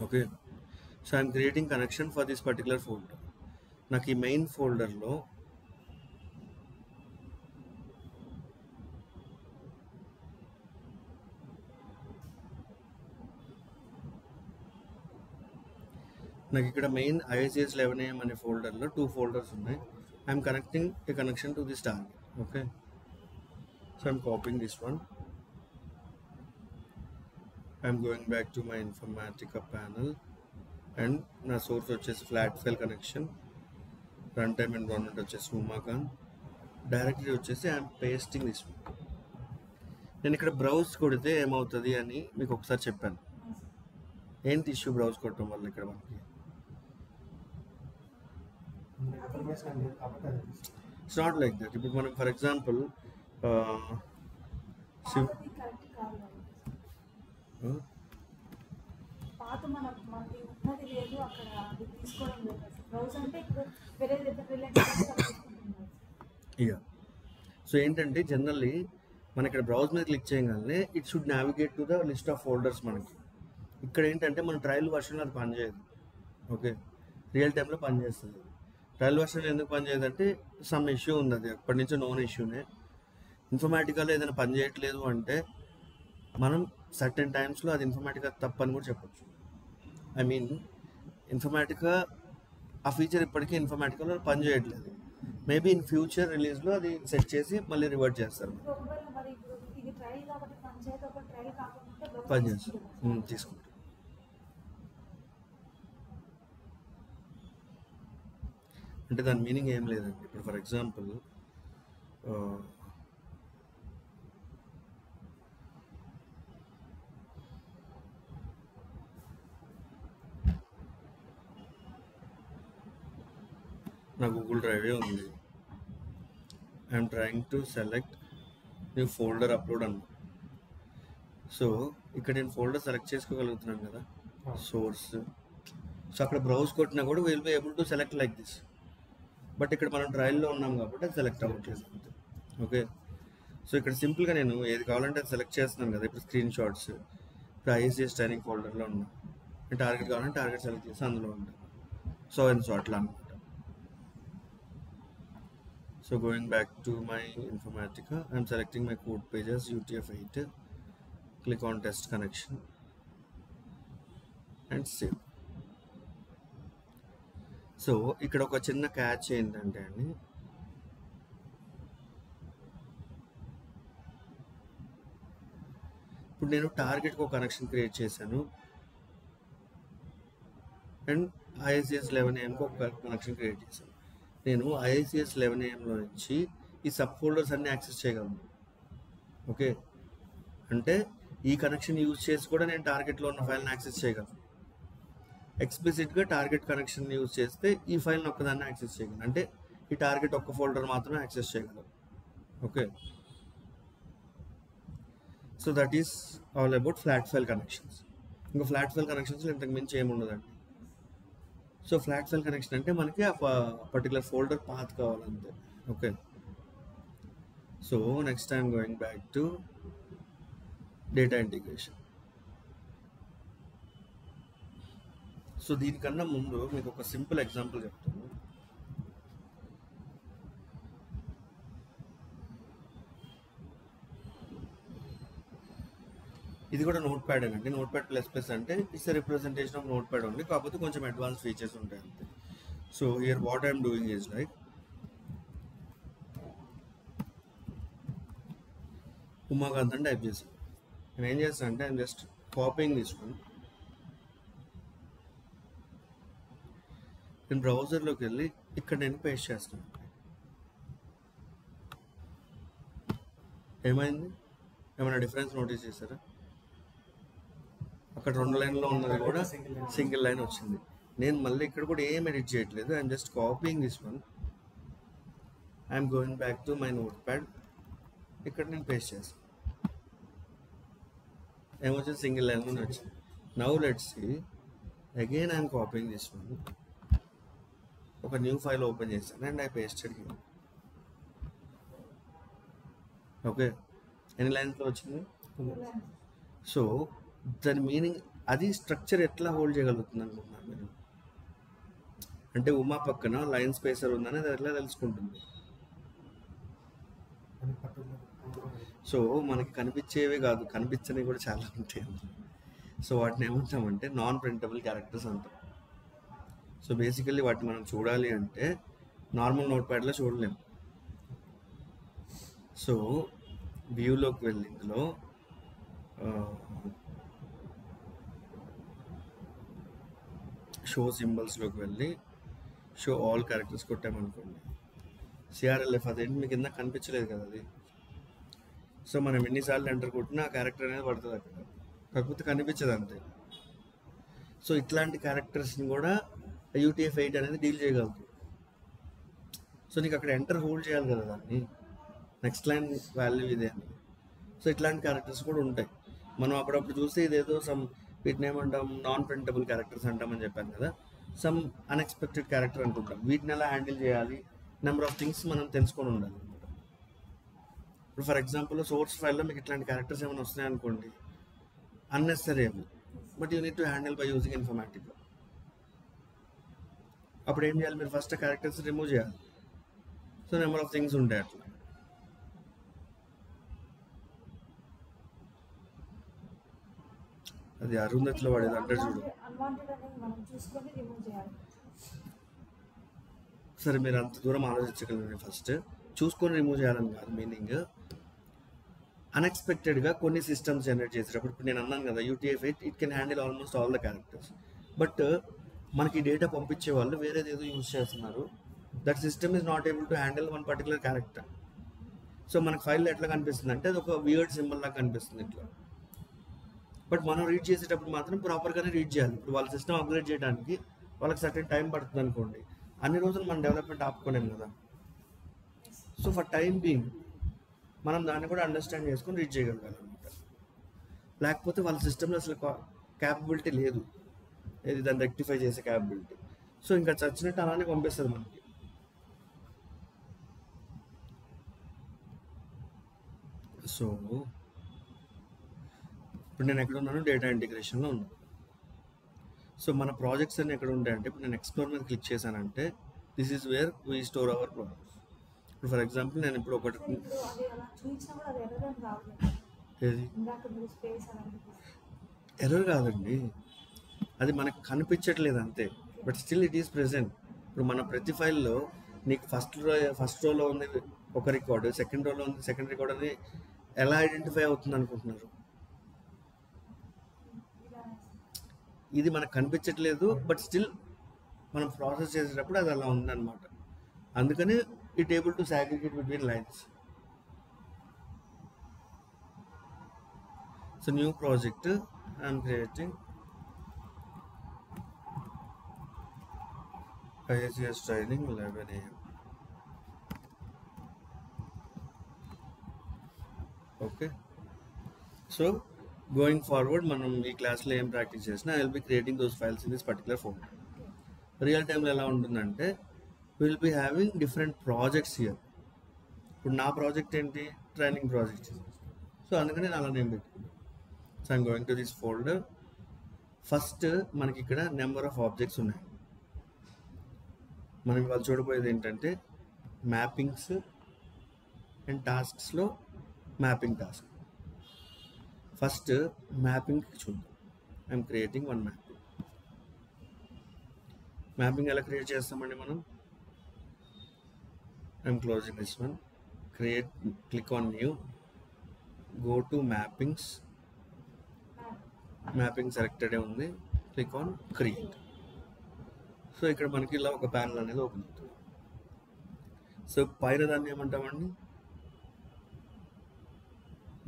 Okay, so I'm creating connection for this particular folder. నాకు ఈ మెయిన్ ఫోల్డర్లో నాకు ఇక్కడ మెయిన్ IICS 11am అనే ఫోల్డర్లో 2 ఫోల్డర్స్ ఉన్నాయి. I'm connecting a connection to this target. Okay, so I'm copying this one. I'm going back to my Informatica panel and నా సోర్స్ వచ్చేసి flat file connection, run time environment వచ్చేసి ఉమాకాన్, డైరెక్టరీ వచ్చేసి ఐఎమ్ పేస్టింగ్ దిస్ వన్. నేను ఇక్కడ బ్రౌజ్ కొడితే ఏమవుతుంది అని మీకు ఒకసారి చెప్పాను. ఏంటి ఇష్యూ బ్రౌజ్ కొట్టడం వల్ల? ఇక్కడ మనకి ఇట్స్ నాట్ లైక్ దట్. ఇప్పుడు మనం ఫర్ ఎగ్జాంపుల్ సో ఏంటంటే జనరల్లీ మన ఇక్కడ బ్రౌజ్ మీద క్లిక్ చేయగానే it should navigate to the list of folders. మనకి ఇక్కడ ఏంటంటే మన ట్రయల్ వర్షన్లో అది పనిచేయదు. ఓకే, రియల్ టైంలో పనిచేస్తుంది. ట్రయల్ వర్షన్ ఎందుకు పనిచేయదు అంటే సమ్ ఇష్యూ ఉంది, అది ఎప్పటి నుంచో నోన్ ఇష్యూనే. ఇన్ఫర్మాటికాలో ఏదైనా పని చేయట్లేదు అంటే మనం సర్టెన్ టైమ్స్లో అది ఇన్ఫర్మాటికా తప్పని కూడా చెప్పచ్చు. ఐ మీన్ ఇన్ఫర్మాటికా ఆ ఫీచర్ ఇప్పటికీ ఇన్ఫర్మాటికాలో పని చేయట్లేదు. మేబీ ఇన్ ఫ్యూచర్ రిలీజ్లో అది సెట్ చేసి మళ్ళీ రివర్ట్ చేస్తారు. పని చేస్తారు, తీసుకుంటారు. అంటే దాని మీనింగ్ ఏం లేదండి. ఇప్పుడు ఫర్ ఎగ్జాంపుల్ నా గూగుల్ డ్రైవే ఉంది. I'm trying to select new folder upload అన్న. సో ఇక్కడ నేను ఫోల్డర్ సెలెక్ట్ చేసుకోగలుగుతున్నాను కదా, సోర్స్. సో అక్కడ బ్రౌజ్ కొట్టినా కూడా will be able to select like this. But ఇక్కడ మనం ట్రయల్లో ఉన్నాం కాబట్టి అది సెలెక్ట్ అవ్వట్లేదు. ఓకే, సో ఇక్కడ సింపుల్గా నేను ఏది కావాలంటే అది సెలెక్ట్ చేస్తున్నాను కదా. ఇప్పుడు స్క్రీన్ షాట్స్, ఇప్పుడు IICS ట్రైనింగ్ ఫోల్డర్లో ఉన్నా, టార్గెట్ కావాలంటే టార్గెట్ సెలెక్ట్ చేసి అందులో ఉంటాను. సో అండ్ సో అట్లా అనమాట. So going back to my Informatica, I am selecting my code pages UTF-8, click on test connection and save. So ఇక్కడ ఒక చిన్న క్యాచ్ ఏంటంటే అండి, ఇప్పుడు నేను టార్గెట్కి ఒక కనెక్షన్ క్రియేట్ చేశాను అండ్ IICS 11amకి ఒక కనెక్షన్ క్రియేట్ చేశాను. నేను IICS 11amలో నుంచి ఈ సబ్ ఫోల్డర్స్ అన్నీ యాక్సెస్ చేయగలను. ఓకే, అంటే ఈ కనెక్షన్ యూజ్ చేసి కూడా నేను టార్గెట్లో ఉన్న ఫైల్ని యాక్సెస్ చేయగలను. ఎక్స్ప్లిసిట్గా టార్గెట్ కనెక్షన్ యూజ్ చేస్తే ఈ ఫైల్ని ఒక్కదాన్ని యాక్సెస్ చేయగలను. అంటే ఈ టార్గెట్ ఒక్క ఫోల్డర్ మాత్రమే యాక్సెస్ చేయగలను. Okay, so that is all about flat file connections. ఇంకా ఫ్లాట్ ఫైల్ కనెక్షన్స్లో ఇంతకు మించి ఏముండదండి. సో ఫ్లాట్ ఫైల్ కనెక్షన్ అంటే మనకి ఆ పర్టికులర్ ఫోల్డర్ పాత్ కావాలంతే. Okay, so next time going back to data integration. So దీనికన్నా ముందు మీకు ఒక సింపుల్ ఎగ్జాంపుల్ చెప్తాను. ఇది కూడా నోట్ ప్యాడ్ అండి. నోట్ ప్యాడ్ ప్లస్ అంటే it's representation of notepad only, కాకపోతే కొంచెం అడ్వాన్స్ ఫీచర్స్ ఉంటాయి అంతే. So here what I'm doing is like Umakant అని టైప్ చేశాను. నేను ఏం చేస్తాను అంటే I'm just copying this one. నేను బ్రౌజర్లోకి వెళ్ళి ఇక్కడ నేను పేస్ట్ చేస్తాను. ఏమైంది? ఏమైనా డిఫరెన్స్ నోటీస్ చేశారా? అక్కడ 2 లైన్లో ఉన్నది కూడా సింగిల్ లైన్ వచ్చింది. నేను మళ్ళీ ఇక్కడ కూడా ఏం ఎడిట్ చేయట్లేదు. I'm just copying this one. I'm going back to my notepad. ఇక్కడ నేను పేస్ట్ చేస్తాను. ఏమొచ్చింది? సింగిల్ లైన్ వచ్చింది. Now let's see again I'm copying this one. ఒక న్యూ ఫైల్ ఓపెన్ చేస్తాను and I pasted here. Okay, ఎన్ని లైన్స్లో వచ్చింది? సో దాని మీనింగ్ అది స్ట్రక్చర్ ఎట్లా హోల్డ్ చేయగలుగుతుంది అనుకుంటున్నారు మీరు? అంటే ఉమా పక్కన లైన్ స్పేసర్ ఉందని అది ఎట్లా తెలుసుకుంటుంది? సో మనకి కనిపించేవే కాదు, కనిపించనివి కూడా చాలా ఉంటాయి. సో వాటిని ఏమంటామంటే నాన్ ప్రింటబుల్ క్యారెక్టర్స్ అంటాం. సో బేసికల్లీ వాటిని మనం చూడాలి అంటే నార్మల్ నోట్ ప్యాడ్లో చూడలేము. సో వ్యూలోకి వెళ్ళి ఇందులో షో సింబల్స్లోకి వెళ్ళి షో ఆల్ క్యారెక్టర్స్ కొట్టామనుకోండి, సిఆర్ఎల్ఎఫ్ అదేంటి మీకు కింద కనిపించలేదు కదా అది. సో మనం ఎన్నిసార్లు ఎంటర్ కొట్టినా ఆ క్యారెక్టర్ అనేది పడుతుంది అక్కడ, కాకపోతే కనిపించదు అంతే. సో ఇట్లాంటి క్యారెక్టర్స్ని కూడా UTF-8 అనేది డీల్ చేయగలదు. సో నీకు అక్కడ ఎంటర్ హోల్డ్ చేయాలి కదా దాన్ని, నెక్స్ట్ లైన్ వాల్యూ ఇదే అని. సో ఇట్లాంటి క్యారెక్టర్స్ కూడా ఉంటాయి. మనం అప్పుడప్పుడు చూస్తే ఇదేదో వీటిని ఏమంటాం, నాన్ ప్రింటబుల్ క్యారెక్టర్స్ అంటామని చెప్పాను కదా. సమ్ అన్ఎక్స్పెక్టెడ్ క్యారెక్టర్ అనుకుంటాం. వీటిని ఎలా హ్యాండిల్ చేయాలి, నెంబర్ ఆఫ్ థింగ్స్ మనం తెలుసుకొని ఉండాలి అనమాట. ఇప్పుడు ఫర్ ఎగ్జాంపుల్ సోర్స్ ఫైల్లో మీకు ఇట్లాంటి క్యారెక్టర్స్ ఏమైనా వస్తున్నాయి అనుకోండి, అన్నెసరీ అవి, but you need to handle by using Informatica. అప్పుడు ఏం చేయాలి, మీరు ఫస్ట్ క్యారెక్టర్స్ రిమూవ్ చేయాలి. సో నెంబర్ ఆఫ్ థింగ్స్ ఉంటాయి అట్లా. అది అరుంధతిలో వాడేది అంటారు చూడు. సరే మీరు అంత దూరం ఆలోచించగలరు. ఫస్ట్ చూసుకొని రిమూవ్ చేయాలని కాదు మీనింగ్. అన్ఎక్స్పెక్టెడ్గా కొన్ని సిస్టమ్స్ జనరేట్ చేసేటప్పుడు, ఇప్పుడు నేను అన్నాను కదా UTF-8 it can handle almost all the characters. But మనకి డేటా పంపించే వాళ్ళు వేరేది ఏదో యూజ్ చేస్తున్నారు. That system is not able to handle one particular character. So మనకి ఫైల్లో ఎట్లా కనిపిస్తుంది అంటే అది ఒక వియర్డ్ సింబల్ లాగా కనిపిస్తుంది ఇట్లా. బట్ మనం రీడ్ చేసేటప్పుడు మాత్రం ప్రాపర్గానే రీడ్ చేయాలి. ఇప్పుడు వాళ్ళ సిస్టమ్ అప్గ్రేడ్ చేయడానికి వాళ్ళకి సర్టెన్ టైం పడుతుంది అనుకోండి, అన్ని రోజులు మన డెవలప్మెంట్ ఆపుకోలేము కదా. సో ఫర్ టైం బీయింగ్ మనం దాన్ని కూడా అండర్స్టాండ్ చేసుకొని రీడ్ చేయగలగాలన్నమాట. లేకపోతే వాళ్ళ సిస్టంలో అసలు క్యాపబిలిటీ లేదు, ఏది దాన్ని రెక్టిఫై చేసే క్యాపబిలిటీ. సో ఇంకా చచ్చినట్టు అలానే పంపిస్తుంది మనకి. సో ఇప్పుడు నేను ఎక్కడ ఉన్నాను, డేటా ఇంటిగ్రేషన్లో ఉన్నాను. సో మన ప్రాజెక్ట్స్ అన్ని ఎక్కడ ఉంటాయంటే, ఇప్పుడు నేను ఎక్స్ప్లోర్ మీద క్లిక్ చేశానంటే this is where we store our projects. ఇప్పుడు ఫర్ ఎగ్జాంపుల్ నేను ఇప్పుడు ఒకటి ఏది ఎర్రర్ కాదండి, అది మనకు కనిపించట్లేదు అంతే, but still it is present. ఇప్పుడు మన ప్రతి ఫైల్లో నీకు ఫస్ట్ రోలో ఉంది ఒక రికార్డు, సెకండ్ రోలో ఉంది సెకండ్ రికార్డ్ అని ఎలా ఐడెంటిఫై అవుతుంది అనుకుంటున్నారు? ఇది మనకు కనిపించట్లేదు, బట్ స్టిల్ మనం ప్రాసెస్ చేసేటప్పుడు అది అలా ఉందన్నమాట. అందుకని it able to segregate between lines. So new project I'm creating IACS training 11 AM. Okay, so going forward మనం ఈ క్లాస్లో ఏం ప్రాక్టీస్ చేసినా I will be creating those files in this particular folder. Real టైంలో ఎలా ఉంటుందంటే will be having different projects here. ఇప్పుడు నా ప్రాజెక్ట్ ఏంటి, ట్రైనింగ్ ప్రాజెక్ట్. సో అందుకని నేను అలా నేమ్ పెట్టుకున్నాను. So I'm going to this folder. First మనకి ఇక్కడ నెంబర్ ఆఫ్ ఆబ్జెక్ట్స్ ఉన్నాయి. మనం ఇవాళ చూడబోయేది ఏంటంటే మ్యాపింగ్స్ అండ్ టాస్క్స్లో మ్యాపింగ్ టాస్క్. ఫస్ట్ మ్యాపింగ్ చూద్దాం. I'm creating one mapping. Mapping ఎలా క్రియేట్ చేస్తామండి మనం? I'm closing this one, create, click on new, go to mappings. Mapping సెలెక్టెడే ఉంది, క్లిక్ ఆన్ క్రియేట్. సో ఇక్కడ మనకి ఇలా ఒక ప్యానల్ అనేది ఓపెన్ అవుతుంది. సో పైన దాన్ని ఏమంటామండి,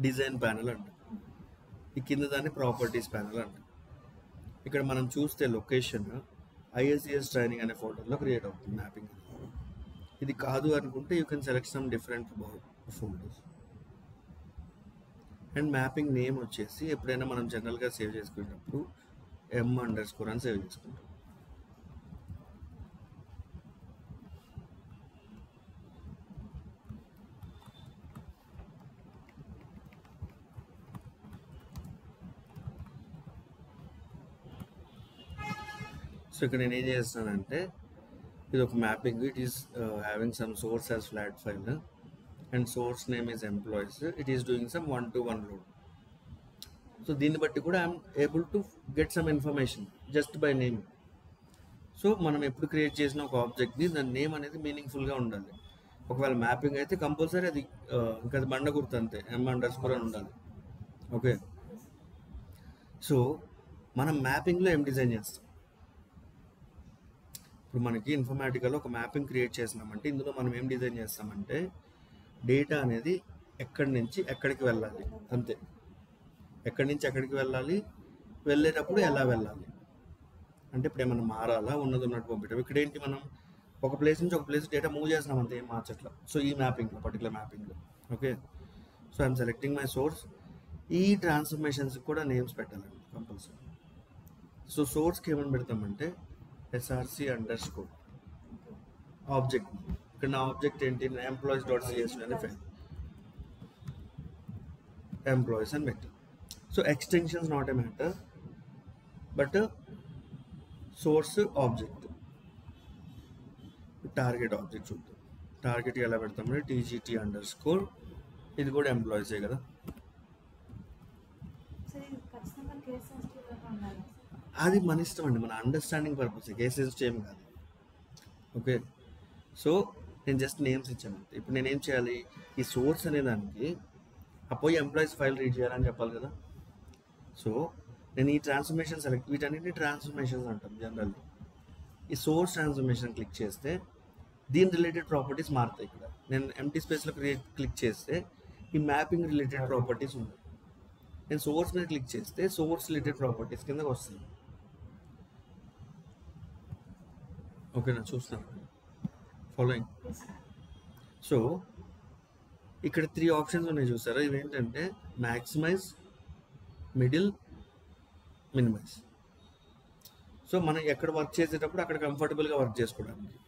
డిజైన్ ప్యానల్ అంట. ఈ కింద దాన్ని ప్రాపర్టీస్ ప్యానల్ అంట. ఇక్కడ మనం చూస్తే లొకేషన్ ISCS ట్రైనింగ్ అనే ఫోల్డర్లో క్రియేట్ అవుతుంది మ్యాపింగ్. ఇది కాదు అనుకుంటే you can select some different folders. And mapping name వచ్చేసి ఎప్పుడైనా మనం జనరల్గా సేవ్ చేసుకునేటప్పుడు M__ అని సేవ్ చేసుకుంటాం. సో ఇక్కడ నేను ఏం చేస్తానంటే ఇది ఒక mapping. It is having some source as flat file and source name is employees. It is doing some 1-to-1 load. So దీన్ని బట్టి కూడా I'm able to get some information just by name. So మనం ఎప్పుడు క్రియేట్ చేసిన ఒక ఆబ్జెక్ట్ని దాని నేమ్ అనేది మీనింగ్ఫుల్గా ఉండాలి. ఒకవేళ మ్యాపింగ్ అయితే కంపల్సరీ అది ఇంకా అది బండ గుర్తు అంతే, M__ అని ఉండాలి. ఓకే, సో మనం మ్యాపింగ్లో ఏం డిజైన్ చేస్తాం? ఇప్పుడు మనకి ఇన్ఫర్మేటికాలో ఒక మ్యాపింగ్ క్రియేట్ చేసినామంటే ఇందులో మనం ఏం డిజైన్ చేస్తామంటే డేటా అనేది ఎక్కడి నుంచి ఎక్కడికి వెళ్ళాలి అంతే. ఎక్కడి నుంచి ఎక్కడికి వెళ్ళాలి, వెళ్ళేటప్పుడు ఎలా వెళ్ళాలి అంటే ఇప్పుడు ఏమైనా మారాలా, ఉన్నది ఉన్నట్టు పంపించడం. ఇక్కడ ఏంటి, మనం ఒక ప్లేస్ నుంచి ఒక ప్లేస్ డేటా మూవ్ చేసినాం అంతే, ఏం మార్చట్లా. సో ఈ మ్యాపింగ్లో పర్టికులర్ మ్యాపింగ్లో okay. So I'm selecting my source. ఈ ట్రాన్స్ఫర్మేషన్స్కి కూడా నేమ్స్ పెట్టాలండి కంపల్సరీ. సో సోర్స్కి ఏమని పెడతామంటే src_. ఆబ్జెక్ట్ ఇక్కడ నా ఆబ్జెక్ట్ ఏంటి, employees.csv అనే ఫైల్, ఎంప్లాయీస్ అని పెట్టి. So extensions not a matter, but source object. Target object చూద్దాం. టార్గెట్ ఎలా పెడతామంటే tgt_. ఇది కూడా ఎంప్లాయీసే కదా. అది మన ఇష్టం అండి, మన అండర్స్టాండింగ్ పర్పస్, కేస్ సెన్సిటివ్ ఏం కాదు. ఓకే, సో నేను జస్ట్ నేమ్స్ ఇచ్చాను. ఇప్పుడు నేనేం చేయాలి, ఈ సోర్స్ అనే దానికి పోయి ఎంప్లాయీస్ ఫైల్ రీడ్ చేయాలని చెప్పాలి కదా. సో నేను ఈ ట్రాన్స్ఫర్మేషన్ సెలెక్ట్, వీటన్నిటిని ట్రాన్స్ఫర్మేషన్స్ అంటాం జనరల్లీ. ఈ సోర్స్ ట్రాన్స్ఫర్మేషన్ క్లిక్ చేస్తే దీని రిలేటెడ్ ప్రాపర్టీస్ మారుతాయి. ఇక్కడ నేను ఎంటీ స్పేస్లో క్లిక్ చేస్తే ఈ మ్యాపింగ్ రిలేటెడ్ ప్రాపర్టీస్ ఉన్నాయి. నేను సోర్స్ మీద క్లిక్ చేస్తే సోర్స్ రిలేటెడ్ ప్రాపర్టీస్ కిందకి వస్తుంది. ఓకేనా, చూస్తాను ఫాలోయింగ్. సో ఇక్కడ 3 ఆప్షన్స్ ఉన్నాయి చూసారా, ఇవేంటంటే మ్యాక్సిమైజ్, మిడిల్, మినిమైజ్. సో మనం ఎక్కడ వర్క్ చేసేటప్పుడు అక్కడ కంఫర్టబుల్గా వర్క్ చేసుకోవడానికి.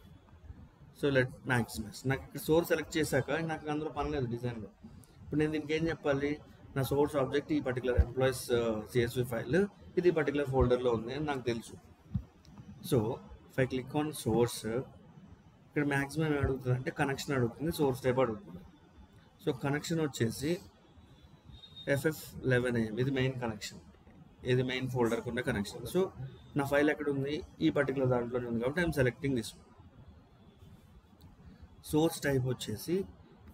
So let maximize. నాకు ఇక్కడ సోర్స్ సెలెక్ట్ చేశాక నాకు అందులో పని లేదు డిజైన్లో. ఇప్పుడు నేను దీనికి ఏం చెప్పాలి, నా సోర్స్ ఆబ్జెక్ట్ ఈ పర్టికులర్ ఎంప్లాయీస్ CSV ఫైల్ ఇది పర్టికులర్ ఫోల్డర్లో ఉంది అని నాకు తెలుసు. So if I click on source, ఇక్కడ మ్యాక్సిమం ఏం అడుగుతుంది అంటే కనెక్షన్ అడుగుతుంది, సోర్స్ టైప్ అడుగుతుంది. సో కనెక్షన్ వచ్చేసి FF11AM, ఇది మెయిన్ కనెక్షన్, ఇది మెయిన్ ఫోల్డర్కి ఉన్న కనెక్షన్. సో నా ఫైల్ ఎక్కడ ఉంది, ఈ పర్టికులర్ దాంట్లోనే ఉంది కాబట్టి I'm selecting this. Source type వచ్చేసి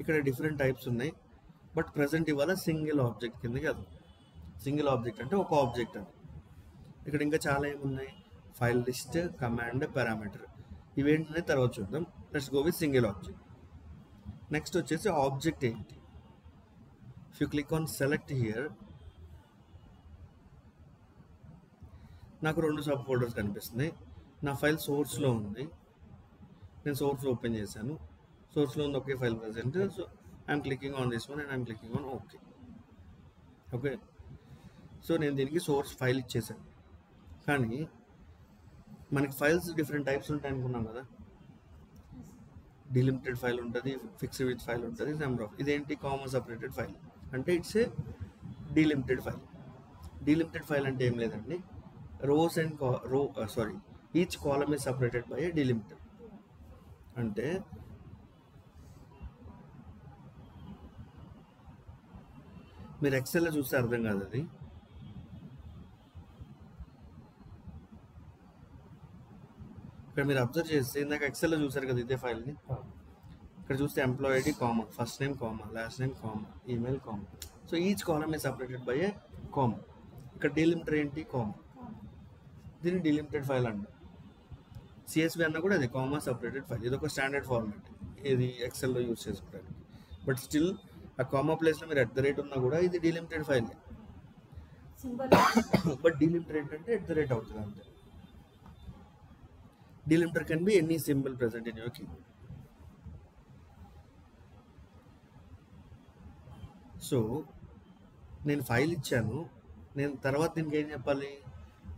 ఇక్కడ డిఫరెంట్ టైప్స్ ఉన్నాయి, బట్ ప్రజెంట్ ఇవాళ సింగిల్ ఆబ్జెక్ట్ కిందకి అది. సింగిల్ ఆబ్జెక్ట్ అంటే ఒక ఆబ్జెక్ట్ అని. ఇక్కడ ఇంకా చాలా ఏమున్నాయి, ఫైల్ లిస్ట్, కమాండ్, పారామీటర్, ఇవేంటనే తర్వాత చూద్దాం. Let's go with single object. Next వచ్చేసి ఆబ్జెక్ట్ ఏంటి. If you click on select here, నాకు 2 సబ్ ఫోల్డర్స్ కనిపిస్తున్నాయి. నా ఫైల్ సోర్స్లో ఉంది, నేను సోర్స్ ఓపెన్ చేశాను. సోర్స్లో ఉంది ఒకే file present. So I'm clicking on this one and I'm clicking on okay. Okay, so నేను దీనికి సోర్స్ ఫైల్ ఇచ్చేసాను. కానీ మనకి ఫైల్స్ డిఫరెంట్ టైప్స్ ఉంటాయి అనుకున్నాం కదా. డిలిమిటెడ్ ఫైల్ ఉంటుంది, ఫిక్స్డ్ విత్ ఫైల్ ఉంటుంది, నెంబర్ ఆఫ్. ఇదేంటి, కామా సపరేటెడ్ ఫైల్ అంటే it's a delimited file. Delimited file అంటే ఏం లేదండి, rows and each column is separated by a delimited. అంటే మీరు ఎక్సెల్లో చూస్తే అర్థం కాదు అది. ఇక్కడ మీరు అబ్జర్వ్ చేస్తే ఇందాక ఎక్సెల్లో చూసారు కదా ఇదే ఫైల్ని. ఇక్కడ చూస్తే employee ID comma, first name comma, last name comma, email comma. So each column is separated by A comma. ఇక్కడ డిలిమిటర్ ఏంటి, కామా. దీన్ని డిలిమిటెడ్ ఫైల్ అంట. CSV అన్న కూడా అది కామా సపరేటెడ్ ఫైల్. ఇది ఒక స్టాండర్డ్ ఫార్మాట్, ఇది ఎక్సెల్లో యూజ్ చేసుకోవడానికి. బట్ స్టిల్ ఆ కామా ప్లేస్లో మీరు @ ఉన్నా కూడా ఇది delimited file. Symbol but delimiter ఏంటంటే @ అవుతుంది అంతే. Delimiter can be any symbol present in your keyboard. So నేను ఫైల్ ఇచ్చాను, నేను తర్వాత దీనికి ఏం చెప్పాలి,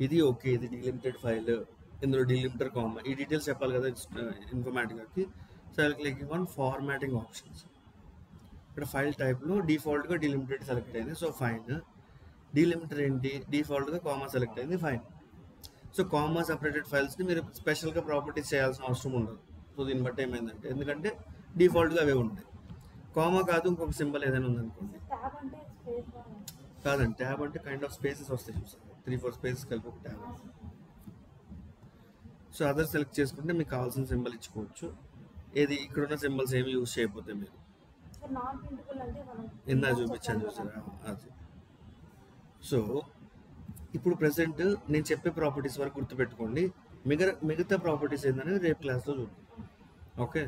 ఇది ఓకే, ఇది డీలిమిటెడ్ ఫైల్, ఇందులో డీలిమిటర్ కామా, ఈ డీటెయిల్స్ చెప్పాలి కదా ఇన్ఫర్మాటిక్కి. So I clicking on formatting options. ఇక్కడ ఫైల్ టైప్లో డిఫాల్ట్గా డీలిమిటెడ్ సెలెక్ట్ అయింది, సో ఫైన్. డీలిమిటర్ ఏంటి, డిఫాల్ట్గా కామా సెలెక్ట్ అయింది, ఫైన్. సో కామా సపరేటెడ్ ఫైల్స్ని మీరు స్పెషల్గా ప్రాపర్టీస్ చేయాల్సిన అవసరం ఉండదు. సో దీన్ని బట్టి ఏమైందంటే, ఎందుకంటే డిఫాల్ట్గా అవే ఉంటాయి. కామా కాదు ఇంకొక సింబల్ ఏదైనా ఉందనుకోండి, ట్యాబ్ అంటే స్పేస్ కాదండి, ట్యాబ్ అంటే కైండ్ ఆఫ్ స్పేసెస్ వస్తాయి చూసారు, 3-4 స్పేసెస్ కలిపి ఒక ట్యాబ్. సో అదర్ సెలెక్ట్ చేసుకుంటే మీకు కావాల్సిన సింబల్ ఇచ్చుకోవచ్చు. ఏది ఇక్కడున్న సింబల్స్ ఏమి యూజ్ చేయకపోతే మీరు నాన్ ప్రింటబుల్ అంటే మనం ఇందా చూపించాను చూసారా అది. సో ఇప్పుడు ప్రెసెంట్ నేను చెప్పే ప్రాపర్టీస్ వరకు గుర్తుపెట్టుకోండి, మిగతా ప్రాపర్టీస్ ఏంటనేది రేపు క్లాస్లో చూద్దాం. ఓకే,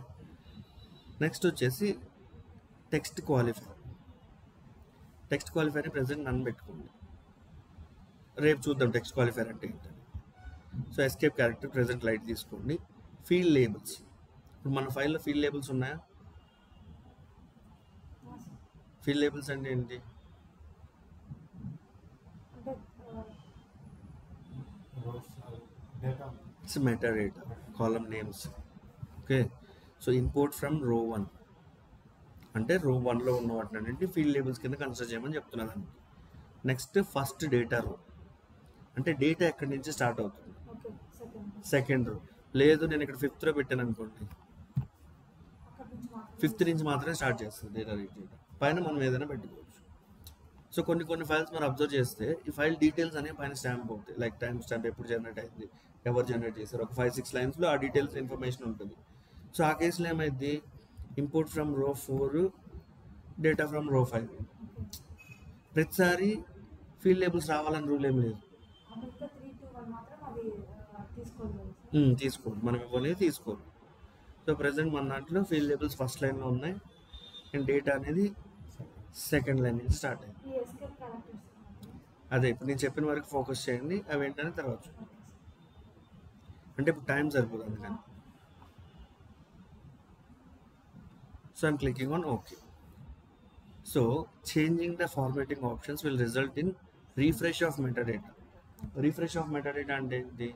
నెక్స్ట్ వచ్చేసి టెక్స్ట్ క్వాలిఫైర్. టెక్స్ట్ క్వాలిఫైర్ని ప్రెసెంట్ నన్ను పెట్టుకోండి, రేపు చూద్దాం టెక్స్ట్ క్వాలిఫైర్ అంటే ఏంటని. So escape character present light తీసుకోండి. ఫీల్డ్ లేబుల్స్, ఇప్పుడు మన ఫైల్లో ఫీల్డ్ లేబుల్స్ ఉన్నాయా? ఫీల్డ్ లేబుల్స్ అంటే ఏంటి? It's meta data, column names. Okay, so import from రో 1 అంటే రో 1లో ఉన్న వాటిని అన్నింటి ఫీల్డ్ లేబుల్స్ కింద కన్సిడర్ చేయమని చెప్తున్నాను. నెక్స్ట్ ఫస్ట్ డేటా రో, అంటే డేటా ఎక్కడి నుంచి స్టార్ట్ అవుతుంది, సెకండ్ రో. లేదు నేను ఇక్కడ 5th రో పెట్టాను అనుకోండి, 5th నుంచి మాత్రమే స్టార్ట్ చేస్తుంది డేటా. పైన మనం ఏదైనా పెట్టుకోవచ్చు. సో కొన్ని ఫైల్స్ మనం అబ్జర్వ్ చేస్తే ఈ ఫైల్ డీటెయిల్స్ అనేవి పైన స్టాంప్ అవుతాయి, లైక్ టైం స్టాంప్, ఎప్పుడు జనరేట్ అయింది, ఎవరు జనరేట్ చేశారు, ఒక 5-6 లైన్స్లో ఆ డీటెయిల్స్ ఇన్ఫర్మేషన్ ఉంటుంది. సో ఆ కేసులో ఏమైంది, ఇంపోర్ట్ ఫ్రమ్ రో 4 డేటా ఫ్రమ్ రో 5. ప్రతిసారి ఫీల్డ్ లేబుల్స్ రావాలని రూల్ ఏం లేదు, తీసుకోండి, మనం ఇవ్వలేదు తీసుకోరు. సో ప్రజెంట్ మన దాంట్లో ఫీల్డ్ లేబుల్స్ ఫస్ట్ లైన్లో ఉన్నాయి అండ్ డేటా అనేది సెకండ్ లైన్ నుంచి స్టార్ట్ అయింది. అదే ఇప్పుడు నేను చెప్పిన వరకు ఫోకస్ చేయండి, అవి ఏంటనే తర్వాత అంటే ఇప్పుడు టైం సరిపోదు అందుకని. So I'm clicking on okay. So changing the formatting options will result in refresh of metadata. Refresh of metadata అంటే ఏంటి,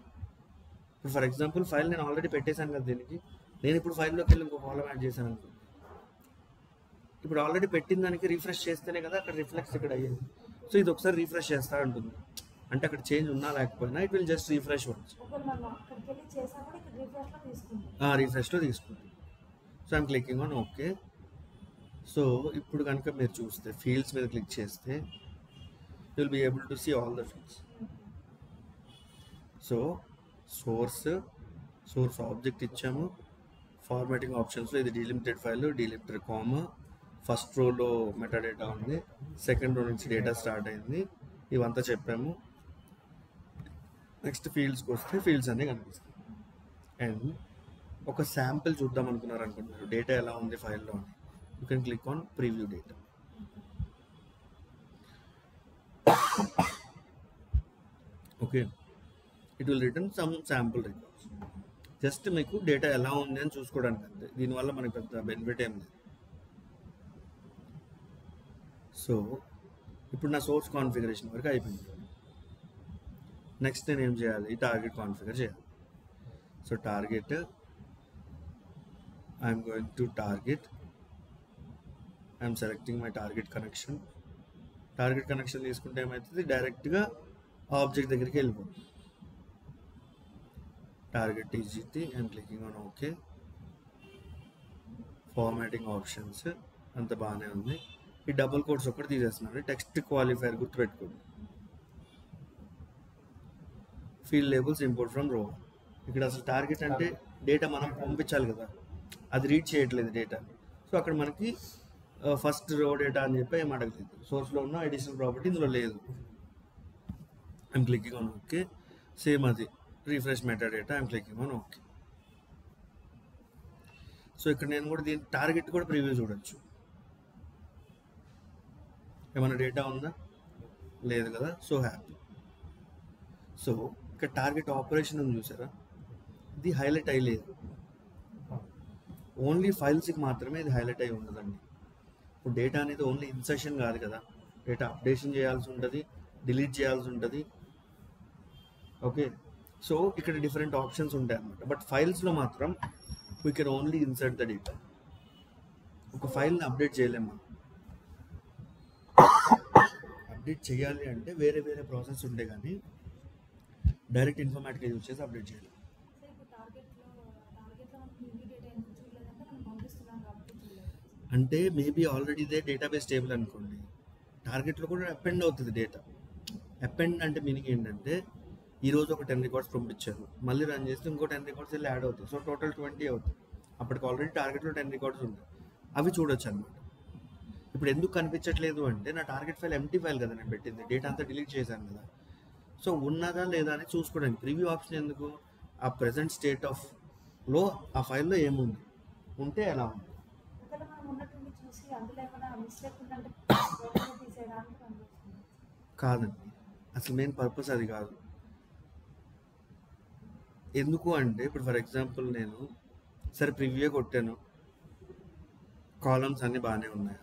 ఇప్పుడు ఫర్ ఎగ్జాంపుల్ ఫైల్ నేను ఆల్రెడీ పెట్టేశాను కదా దీనికి, నేను ఇప్పుడు ఫైల్లోకి వెళ్ళి ఇంకో కాలం యాడ్ చేశాను అనుకో, ఇప్పుడు ఆల్రెడీ పెట్టిన దానికి రీఫ్రెష్ చేస్తేనే కదా అక్కడ రిఫ్లెక్స్ ఇక్కడ అయ్యింది. సో ఇది ఒకసారి రీఫ్రెష్ చేస్తా ఉంటుంది, అంటే అక్కడ చేంజ్ ఉన్నా లేకపోయినా it will just refresh once. రీఫ్రెష్లో తీసుకుంటుంది. So I'm clicking on okay. So ఇప్పుడు కనుక మీరు చూస్తే ఫీల్డ్స్ మీద క్లిక్ చేస్తే you will be able to see all the fields. So source object ఇచ్చాము, ఫార్మాటింగ్ ఆప్షన్స్లో ఇది delimited file, delimited comma, first రోలో మెటాడేటా ఉంది, సెకండ్ రో నుంచి డేటా స్టార్ట్ అయింది, ఇవంతా చెప్పాము. నెక్స్ట్ ఫీల్డ్స్కి వస్తే ఫీల్డ్స్ అన్నీ కనిపిస్తాయి. అండ్ ఒక శాంపిల్ చూద్దాం అనుకున్నారు డేటా ఎలా ఉంది ఫైల్లో అని, you can click on preview data. Okay, it will return some sample records. Just మీకు డేటా ఎలా ఉంది అని చూసుకోవడానికి అంతే, దీనివల్ల మనకి పెద్ద బెనిఫిట్ ఏం లేదు. సో ఇప్పుడు నా సోర్స్ కాన్ఫిగరేషన్ వరకు అయిపోయింది. నెక్స్ట్ నేను ఏం చేయాలి, టార్గెట్ కాన్ఫిగర్ చేయాలి. So target, I'm going to target, I'm selecting my target connection. Target connection తీసుకుంటే ఏమవుతుంది, డైరెక్ట్గా ఆబ్జెక్ట్ దగ్గరికి వెళ్ళిపోతుంది. Target TGT, I'm clicking on okay. Formatting options అంత బాగానే ఉంది. ఈ డబుల్ కోట్స్ ఒకటి తీసేస్తున్నాను, టెక్స్ట్ క్వాలిఫైర్ గుర్తుపెట్టుకోండి. ఫీల్డ్ లేబుల్స్ ఇంపోర్ట్ ఫ్రమ్ రో. ఇక్కడ అసలు టార్గెట్ అంటే డేటా మనం పంపించాలి కదా, అది రీడ్ చేయట్లేదు డేటా. సో అక్కడ మనకి ఫస్ట్ రో డేటా అని చెప్పి ఏం అడగలేదు, సోర్స్లో ఉన్న అడిషనల్ ప్రాపర్టీ ఇందులో లేదు. I'm clicking on okay. Same అది refresh metadata, I'm clicking on okay. So ఇక్కడ నేను కూడా దీని టార్గెట్ కూడా ప్రివ్యూ చూడొచ్చు. ఏమైనా డేటా ఉందా? లేదు కదా. So happy. సో ఇక్కడ టార్గెట్ ఆపరేషన్ ఉంది చూసారా, ఇది హైలైట్ అయ్యలేదు. ఓన్లీ ఫైల్స్కి మాత్రమే ఇది హైలైట్ అయ్యి ఉండదండి. ఇప్పుడు డేటా అనేది ఓన్లీ ఇన్సర్షన్ కాదు కదా, డేటా అప్డేషన్ చేయాల్సి ఉంటుంది, డిలీట్ చేయాల్సి ఉంటుంది. ఓకే, సో ఇక్కడ డిఫరెంట్ ఆప్షన్స్ ఉంటాయి అన్నమాట. బట్ ఫైల్స్లో మాత్రం we can only insert the data. ఒక ఫైల్ని అప్డేట్ చేయలేము. అప్డేట్ చేయాలి అంటే వేరే వేరే ప్రాసెస్ ఉంటే కానీ డైరెక్ట్ ఇన్ఫర్మేటిక్గా యూజ్ చేసి అప్డేట్ చేయలేము. సార్ ఇప్పుడు టార్గెట్లో మనకి ఇమీడియట్ అయిన చూడలేదంటే మనం పంపిస్తున్నాం కాబట్టి చూడలేదు. అంటే మేబీ ఆల్రెడీ ఇదే డేటాబేస్ టేబుల్ అనుకోండి, టార్గెట్లో కూడా అపెండ్ అవుతుంది డేటా. అపెండ్ అంటే మీనింగ్ ఏంటంటే ఈరోజు ఒక 10 రికార్డ్స్ పంపించారు, మళ్ళీ రన్ చేస్తే ఇంకో 10 రికార్డ్స్ వెళ్ళి యాడ్ అవుతాయి. సో టోటల్ 20 అవుతుంది. అప్పటికి ఆల్రెడీ టార్గెట్లో 10 రికార్డ్స్ ఉంటాయి, అవి చూడొచ్చు అనమాట. ఇప్పుడు ఎందుకు కనిపించట్లేదు అంటే నా టార్గెట్ ఫైల్ ఎంటీ ఫైల్ కదా నేను పెట్టింది, డేటా అంతా డిలీట్ చేశాను కదా. సో ఉన్నదా లేదా అని చూసుకోవడానికి ప్రివ్యూ ఆప్షన్ ఎందుకు, ఆ ప్రెజెంట్ స్టేట్ ఆఫ్ లో ఆ ఫైల్లో ఏముంది, ఉంటే ఎలా ఉంది. ఒకవేళ మనం ఉన్నట్టుండి చూసి అందులో ఏమైనా మిస్టేక్ ఉందంటే తీసేయడానికి పనిచేస్తుంది. కాదండి, అసలు మెయిన్ పర్పస్ అది కాదు. ఎందుకు అంటే ఇప్పుడు ఫర్ ఎగ్జాంపుల్ నేను సరే ప్రివ్యూ కొట్టాను, కాలమ్స్ అన్నీ బాగానే ఉన్నాయి.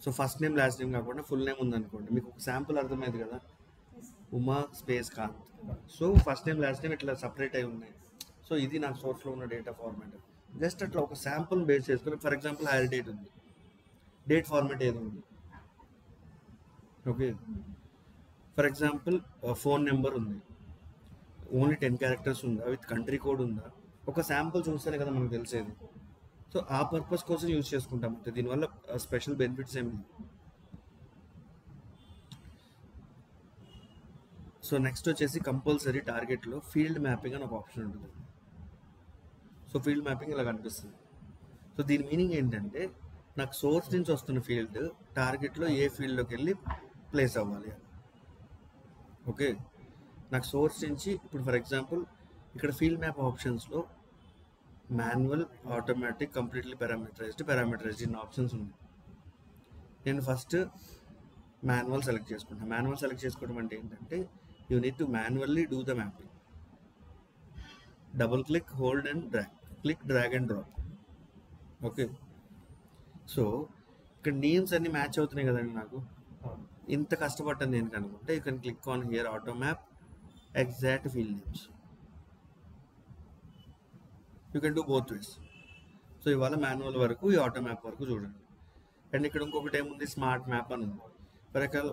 So first name last name కాకుండా ఫుల్ నేమ్ ఉందనుకోండి, మీకు ఒక శాంపుల్ అర్థమైంది కదా, Uma space Kant. So first name last name ఇట్లా సపరేట్ అయి ఉన్నాయి. సో ఇది నాకు సోర్స్లో ఉన్న డేటా ఫార్మాట్. జస్ట్ అట్లా ఒక శాంపుల్ బేస్ చేసుకుని ఫర్ ఎగ్జాంపుల్ హైర్ డేట్ ఉంది, డేట్ ఫార్మాట్ ఏది ఉంది. Okay, for example phone number ఉంది, ఓన్లీ 10 క్యారెక్టర్స్ ఉందా, విత్ కంట్రీ కోడ్ ఉందా, ఒక శాంపుల్ చూస్తేనే కదా మనకు తెలిసేది. సో ఆ పర్పస్ కోసం యూజ్ చేసుకుంటాం అంతే, దీనివల్ల స్పెషల్ బెనిఫిట్స్ ఏమి లేవు. సో నెక్స్ట్ వచ్చేసి కంపల్సరీ టార్గెట్లో ఫీల్డ్ మ్యాపింగ్ అని ఒక ఆప్షన్ ఉంటుంది. సో ఫీల్డ్ మ్యాపింగ్ ఇలా కనిపిస్తుంది. సో దీని మీనింగ్ ఏంటంటే నాకు సోర్స్ నుంచి వస్తున్న ఫీల్డ్ టార్గెట్లో ఏ ఫీల్డ్లోకి వెళ్ళి ప్లేస్ అవ్వాలి. ఓకే, నాకు సోర్స్ నుంచి ఇప్పుడు ఫర్ ఎగ్జాంపుల్ ఇక్కడ ఫీల్డ్ మ్యాప్ ఆప్షన్స్లో మాన్యువల్, ఆటోమేటిక్, కంప్లీట్లీ పారామీటరైజ్డ్ ఇన్ని ఆప్షన్స్ ఉన్నాయి. నేను ఫస్ట్ మాన్యువల్ సెలెక్ట్ చేసుకుంటాను. మాన్యువల్ సెలెక్ట్ చేసుకోవడం అంటే ఏంటంటే you need to manually do the mapping. Double click, hold and drag, click, drag and drop. Okay, so ఇక్కడ నేమ్స్ అన్ని మ్యాచ్ అవుతున్నాయి కదండి నాకు, ఇంత కష్టపడ్డాను నేను కనుకుంటే you can click on here auto map exact field names. You can do both ways. So ఇవాళ మాన్యువల్ వరకు, ఈ ఆటో మ్యాప్ వరకు చూడండి. అండ్ ఇక్కడ ఇంకొకటి ఏముంది, స్మార్ట్ మ్యాప్ అని ఉంది.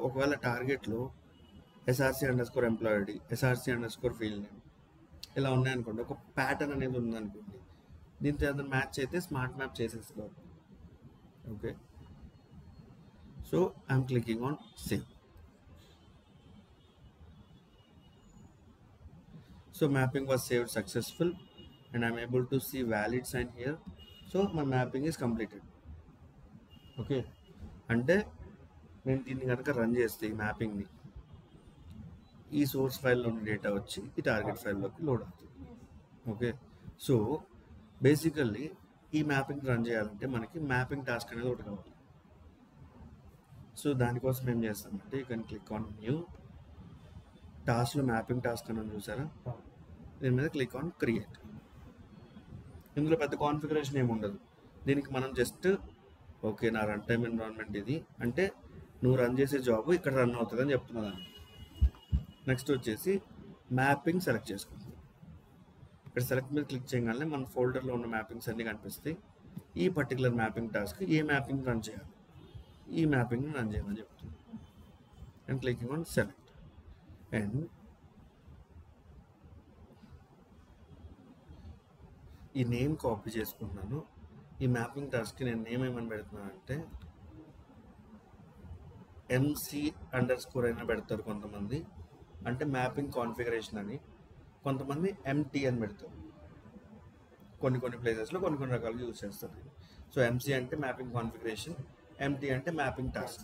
ఒకవేళ టార్గెట్లో SRC_employee, SRC_field name ఇలా ఉన్నాయనుకోండి, ఒక ప్యాటర్న్ అనేది ఉందనుకోండి, దీంతో ఏదైనా మ్యాచ్ అయితే స్మార్ట్ మ్యాప్ చేసేసుకోవాలి. Okay, so I'm clicking on save. So mapping was saved successful and I'm able to see valid sign here. So my mapping is completed. Okay, అంటే నేను దీన్ని కనుక రన్ చేస్తే ఈ మ్యాపింగ్ని, ఈ సోర్స్ ఫైల్లోని డేటా వచ్చి ఈ టార్గెట్ ఫైల్లోకి లోడ్ అవుతుంది. ఓకే, సో బేసికల్లీ ఈ మ్యాపింగ్ రన్ చేయాలంటే మనకి మ్యాపింగ్ టాస్క్ అనేది ఒకటి కావాలి. సో దానికోసం ఏం చేస్తామంటే you can click on new టాస్క్లో మ్యాపింగ్ టాస్క్ అని చూసారా, దీని మీద క్లిక్ ఆన్ క్రియేట్. ఇందులో పెద్ద కాన్ఫిగరేషన్ ఏమి ఉండదు. దీనికి మనం జస్ట్ ఓకే నా రన్ టైమ్ ఎన్విరాన్మెంట్ ఇది అంటే నువ్వు రన్ చేసే జాబ్ ఇక్కడ రన్ అవుతుంది అని చెప్తున్నాను. నెక్స్ట్ వచ్చేసి మ్యాపింగ్ సెలెక్ట్ చేసుకుంటాం. ఇక్కడ సెలెక్ట్ మీద క్లిక్ చేయగానే మన ఫోల్డర్లో ఉన్న మ్యాపింగ్స్ అన్నీ కనిపిస్తాయి. ఈ పర్టికులర్ మ్యాపింగ్ టాస్క్ ఏ మ్యాపింగ్ రన్ చేయాలి, ఈ మ్యాపింగ్ని రన్ చేయమని చెప్తుంది. And clicking on select. And ఈ నేమ్ కాపీ చేసుకుంటున్నాను. ఈ మ్యాపింగ్ టాస్క్కి నేను నేమ్ ఏమని పెడుతున్నాను అంటే MC_ అయినా పెడతారు కొంతమంది, అంటే మ్యాపింగ్ కాన్ఫిగరేషన్ అని. కొంతమంది MT అని పెడతారు. కొన్ని ప్లేసెస్లో కొన్ని రకాలుగా యూజ్ చేస్తారు. సో MC అంటే మ్యాపింగ్ కాన్ఫిగరేషన్, MT అంటే మ్యాపింగ్ టాస్క్.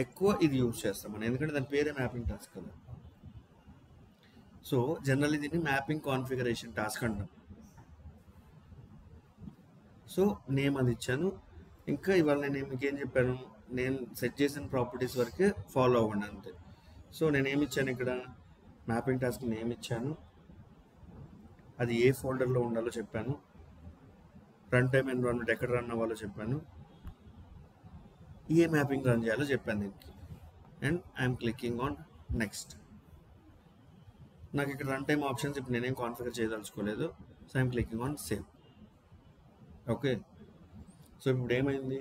ఎక్కువ ఇది యూజ్ చేస్తాం మనం, ఎందుకంటే దాని పేరే మ్యాపింగ్ టాస్క్ కదా. సో జనరల్లీ దీన్ని మ్యాపింగ్ కాన్ఫిగరేషన్ టాస్క్ అంటాం. సో నేమ్ అది ఇచ్చాను. ఇంకా ఇవాళ నేను మీకు ఏం చెప్పాను, నేను సెట్ చేసిన ప్రాపర్టీస్ వరకే ఫాలో అవ్వండి అంతే. సో నేను ఏమి ఇచ్చాను ఇక్కడ, మ్యాపింగ్ టాస్క్ నేమ్ ఇచ్చాను, అది ఏ ఫోల్డర్లో ఉండాలో చెప్పాను, రన్ టైమ్ ఎన్విరాన్మెంట్ ఎక్కడ రన్ అవ్వాలో చెప్పాను, ఏ మ్యాపింగ్ రన్ చేయాలో చెప్పాను దీనికి. And I'm clicking on next. నాకు ఇక్కడ రన్ టైమ్ ఆప్షన్స్ ఇప్పుడు నేనేం కాన్ఫిగర్ చేయదలుచుకోలేదు. So I'm clicking on save. Okay, so ఇప్పుడు ఏమైంది,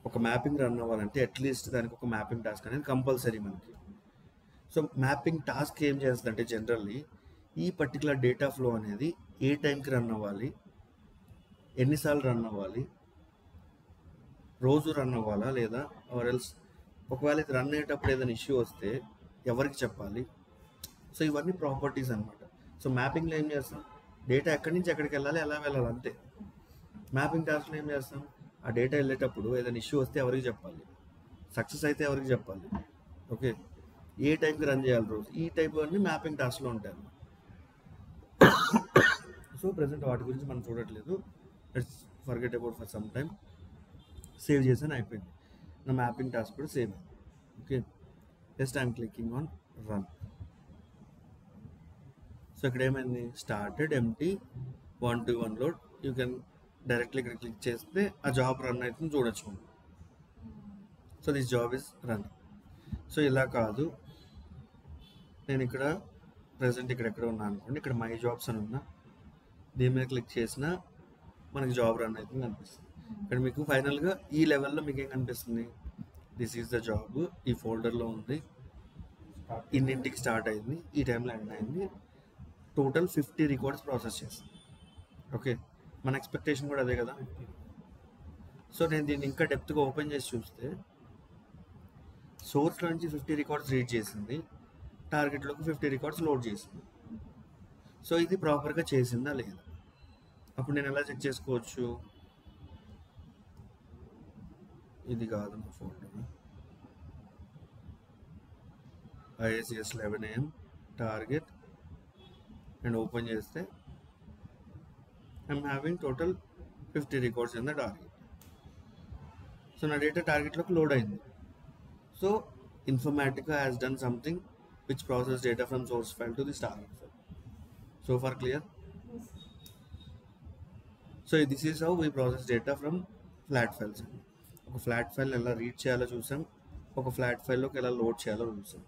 ఒక మ్యాపింగ్ రన్ అవ్వాలంటే అట్లీస్ట్ దానికి ఒక మ్యాపింగ్ టాస్క్ అనేది కంపల్సరీ మనకి. సో మ్యాపింగ్ టాస్క్ ఏం చేస్తుందంటే జనరల్లీ ఈ పర్టికులర్ డేటా ఫ్లో అనేది ఏ టైంకి రన్ అవ్వాలి, ఎన్నిసార్లు రన్ అవ్వాలి, రోజు రన్ అవ్వాలా లేదా ఆర్ ఎల్స్ ఒకవేళ ఇది రన్ అయ్యేటప్పుడు ఏదైనా ఇష్యూ వస్తే ఎవరికి చెప్పాలి. సో ఇవన్నీ ప్రాపర్టీస్ అనమాట. సో మ్యాపింగ్లో ఏం చేస్తాం, డేటా ఎక్కడి నుంచి ఎక్కడికి వెళ్ళాలి, ఎలా వెళ్ళాలి అంతే. మ్యాపింగ్ టాస్క్లో ఏం చేస్తాం, ఆ డేటా వెళ్ళేటప్పుడు ఏదైనా ఇష్యూ వస్తే ఎవరికి చెప్పాలి, సక్సెస్ అయితే ఎవరికి చెప్పాలి, ఓకే, ఏ టైంకి రన్ చేయాలి రోజు, ఈ టైప్ అన్ని మ్యాపింగ్ టాస్క్లో ఉంటాయి అన్నమాట. సో ప్రజెంట్ వాటి గురించి మనం చూడట్లేదు, let's forget about for some time. Save చేసాను, అయిపోయింది, నా మ్యాపింగ్ టాస్క్ కూడా సేవ్ అయింది. Okay, just I'm clicking on run. So ఇక్కడ ఏమైంది, started empty 1 to 1 load. You can directly ఇక్కడ క్లిక్ చేస్తే ఆ జాబ్ రన్ అవుతుంది చూడొచ్చు. So this job is run. So ఇలా కాదు, నేను ఇక్కడ ప్రజెంట్ ఇక్కడ ఎక్కడ ఉన్నా అనుకోండి, ఇక్కడ మై జాబ్స్ అని ఉన్నా, దీని మీద క్లిక్ చేసినా మనకి జాబ్ రన్ అవుతుంది కనిపిస్తుంది. ఇక్కడ మీకు ఫైనల్గా ఈ లెవెల్లో మీకు ఏం కనిపిస్తుంది, దిస్ ఈజ్ ద జాబ్, ఈ ఫోల్డర్లో ఉంది, ఇన్నింటికి స్టార్ట్ అయింది, ఈ టైంలో ఎండ్ అయింది, టోటల్ 50 రికార్డ్స్ ప్రాసెస్ చేస్తుంది. ఓకే, మన ఎక్స్పెక్టేషన్ కూడా అదే కదా. సో నేను దీన్ని ఇంకా డెప్త్గా ఓపెన్ చేసి చూస్తే సోర్స్లో నుంచి 50 రికార్డ్స్ రీడ్ చేసింది, టార్గెట్లోకి 50 రికార్డ్స్ లోడ్ చేసింది. సో ఇది ప్రాపర్గా చేసిందా లేదా, అప్పుడు నేను ఎలా చెక్ చేసుకోవచ్చు, ఇది కాదు నా folder, IACS 11 AM target and open చేస్తే I'm having total 50 records in the target. So నా డేటా టార్గెట్లోకి లోడ్ అయింది. So Informatica has done something which process data from source file to this target file. So far clear? Yes. So this is how we process data from flat files. ఒక ఫ్లాట్ ఫైల్ ఎలా రీడ్ చేయాలో చూసాం, ఒక ఫ్లాట్ ఫైల్లోకి ఎలా లోడ్ చేయాలో చూసాం.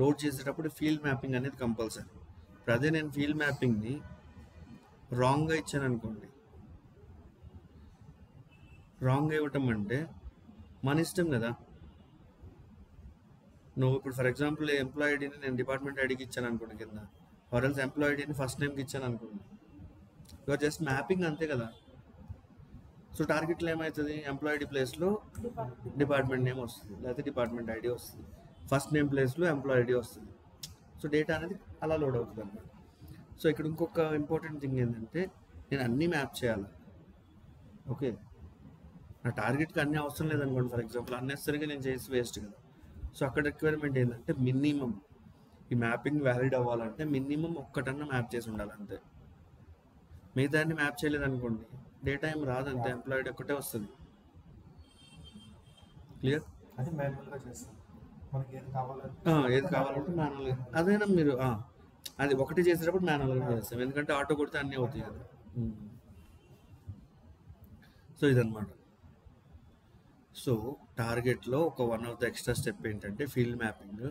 లోడ్ చేసేటప్పుడు ఫీల్డ్ మ్యాపింగ్ అనేది కంపల్సరీ. ఇప్పుడు అదే నేను ఫీల్డ్ మ్యాపింగ్ని రాంగ్గా ఇచ్చాను అనుకోండి, రాంగ్గా ఇవ్వటం అంటే మన ఇష్టం కదా. నువ్వు ఇప్పుడు ఫర్ ఎగ్జాంపుల్ ఎంప్లాయీ ఐడిని నేను డిపార్ట్మెంట్ ఐడికి ఇచ్చాను అనుకోండి కింద, ఆర్ ఎల్స్ ఎంప్లాయీ ఐడిని ఫస్ట్ నేమ్కి ఇచ్చాను అనుకోండి, యువర్ జస్ట్ మ్యాపింగ్ అంతే కదా. సో టార్గెట్లో ఏమవుతుంది, ఎంప్లాయీ ఐడి ప్లేస్లో డిపార్ట్మెంట్ నేమ్ వస్తుంది, లేకపోతే డిపార్ట్మెంట్ ఐడి వస్తుంది, ఫస్ట్ నేమ్ ప్లేస్లో ఎంప్లాయీ ఐడి వస్తుంది. సో డేటా అనేది అలా లోడ్ అవుతుంది అన్నమాట. సో ఇక్కడ ఇంకొక ఇంపార్టెంట్ థింగ్ ఏంటంటే నేను అన్నీ మ్యాప్ చేయాలి. ఓకే, నా టార్గెట్కి అన్నీ అవసరం లేదనుకోండి, ఫర్ ఎగ్జాంపుల్ అన్నెసరీగా నేను చేసి వేస్ట్ కదా. సో అక్కడ రిక్వైర్మెంట్ ఏంటంటే మినిమం ఈ మ్యాపింగ్ వ్యాలిడ్ అవ్వాలంటే మినిమం ఒక్కటన్నా మ్యాప్ చేసి ఉండాలి అంతే. మిగతా అన్ని మ్యాప్ చేయలేదనుకోండి డేటా ఏం రాదంతే, ఎంప్లాయిడ్ ఒక్కటే వస్తుంది. క్లియర్? అది మాన్యువల్గా చేస్తాం, మనకి ఏది ఏది కావాలంటే మాన్యువల్గా, అదైనా మీరు అది ఒకటి చేసేటప్పుడు మాన్యువల్గా చేస్తాం, ఎందుకంటే ఆటో కొడితే అన్నీ అవుతాయి కదా. సో ఇదన్నమాట. సో టార్గెట్లో ఒక one of the extra step ఏంటంటే ఫీల్డ్ మ్యాపింగ్.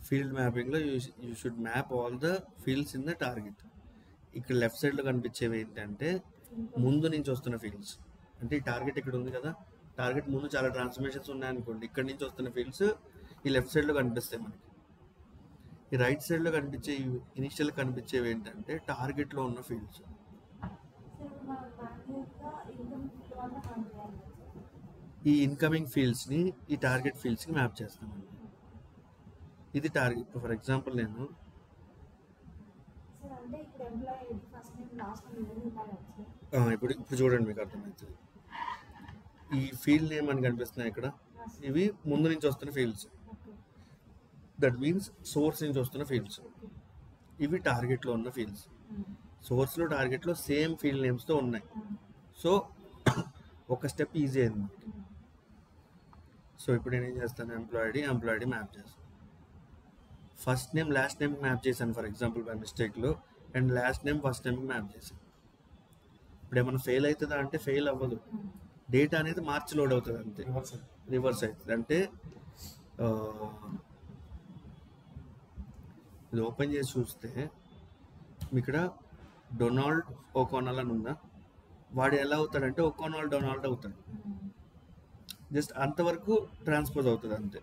ఫీల్డ్ మ్యాపింగ్లో you should map all the fields in the target. ఇక్కడ లెఫ్ట్ సైడ్లో కనిపించేవి ఏంటంటే ముందు నుంచి వస్తున్న ఫీల్డ్స్. అంటే ఈ టార్గెట్ ఇక్కడ ఉంది కదా, టార్గెట్ ముందు చాలా ట్రాన్స్ఫర్మేషన్స్ ఉన్నాయనుకోండి, ఇక్కడ నుంచి వస్తున్న ఫీల్డ్స్ ఈ లెఫ్ట్ సైడ్లో కనిపిస్తాయి మనకి. ఈ రైట్ సైడ్లో కనిపించే ఇనిషియల్ కనిపించేవి ఏంటంటే టార్గెట్లో ఉన్న ఫీల్డ్స్. ఈ ఇన్కమింగ్ ఫీల్డ్స్ని ఈ టార్గెట్ ఫీల్డ్స్కి మ్యాప్ చేస్తామండి. ఇది టార్గెట్. ఫర్ ఎగ్జాంపుల్ నేను ఇప్పుడు చూడండి మీకు అర్థమవుతుంది. ఈ ఫీల్డ్ నేమ్ అని కనిపిస్తున్నాయి ఇక్కడ, ఇవి ముందు నుంచి వస్తున్న ఫీల్డ్స్, దట్ మీన్స్ సోర్స్ నుంచి వస్తున్న ఫీల్డ్స్. ఇవి టార్గెట్లో ఉన్న ఫీల్డ్స్. సోర్స్లో టార్గెట్లో సేమ్ ఫీల్డ్ నేమ్స్తో ఉన్నాయి. సో ఒక స్టెప్ ఈజీ అయింది. సో ఇప్పుడు నేనేం చేస్తాను, ఎంప్లాయీ మ్యాప్ చేస్తాను. First name last name map చేశాను ఫర్ ఎగ్జాంపుల్ బై మిస్టేక్లో, అండ్ లాస్ట్ నేమ్ ఫస్ట్ నేమ్కి మ్యాప్ చేశాను. ఇప్పుడు ఏమైనా ఫెయిల్ అవుతుందా అంటే ఫెయిల్ అవ్వదు, డేటా అనేది మార్చి లోడ్ అవుతుంది అంతే, రివర్స్ రివర్స్ అవుతుంది. అంటే ఇది ఓపెన్ చేసి చూస్తే ఇక్కడ డొనాల్డ్ ఓకోనల్ అని ఉందా, వాడు ఎలా అవుతాడంటే ఓకోనల్ డొనాల్డ్ అవుతాడు. జస్ట్ అంతవరకు ట్రాన్స్పోజ్ అవుతుంది అంతే.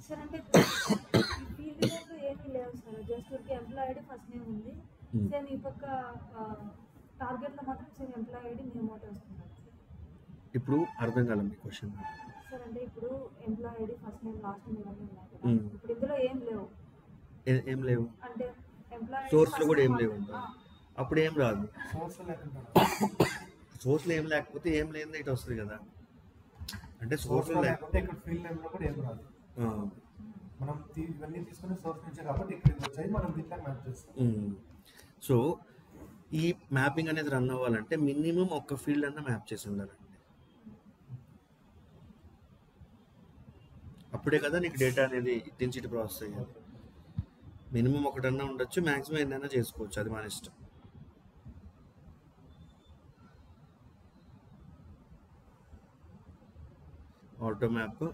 సార్ అంటే ఫీల్డ్ నేమ్ ఏమీ లేవు సార్, జస్ట్ ఊరికి ఎంప్లాయీ ఐడి ఫస్ట్ నేమ్ ఉంది. సేమ్ ఈ పక్క టార్గెట్లో మాత్రం సేమ్ ఎంప్లాయీ ఐడి నేమ్ ఒకటి వస్తుంది సార్. ఇప్పుడు అర్థం కాలం మీ క్వశ్చన్. సార్ అంటే ఇప్పుడు employee ID first name last name ఇవన్నీ ఉన్నాయి కదా, Hmm. ఇప్పుడు ఇందులో ఏం లేవు ఏం లేవు, అంటే ఎంప్లాయీ సోర్స్లో కూడా ఏం లేవు, అప్పుడు ఏం రాదు. సోర్స్ లేకుండా సోర్స్లో ఏం లేకపోతే ఏం లేనిది ఇటు వస్తుంది కదా. అంటే సోర్స్ సోర్స్లో లేకుంటే ఇక్కడ ఫీల్డ్ నేమ్లో కూడా ఏం రాదు. మనం ఇవన్నీ తీసుకుని సోర్స్ నుంచే కాబట్టి ఇక్కడికి వచ్చాయి, మనం దీంట్లో మ్యాప్ చేస్తాం. సో ఈ మ్యాపింగ్ అనేది రన్ అవ్వాలంటే మినిమం ఒక్క ఫీల్డ్ అన్న మ్యాప్ చేసి ఉండాలండి. అప్పుడే కదా నీకు డేటా అనేది ఇటు నుంచి ఇటు ప్రాసెస్ అయ్యాలి. మినిమం ఒకటన్నా ఉండొచ్చు, మ్యాక్సిమం ఎన్నైనా చేసుకోవచ్చు, అది మన ఇష్టం. ఆటో మ్యాప్,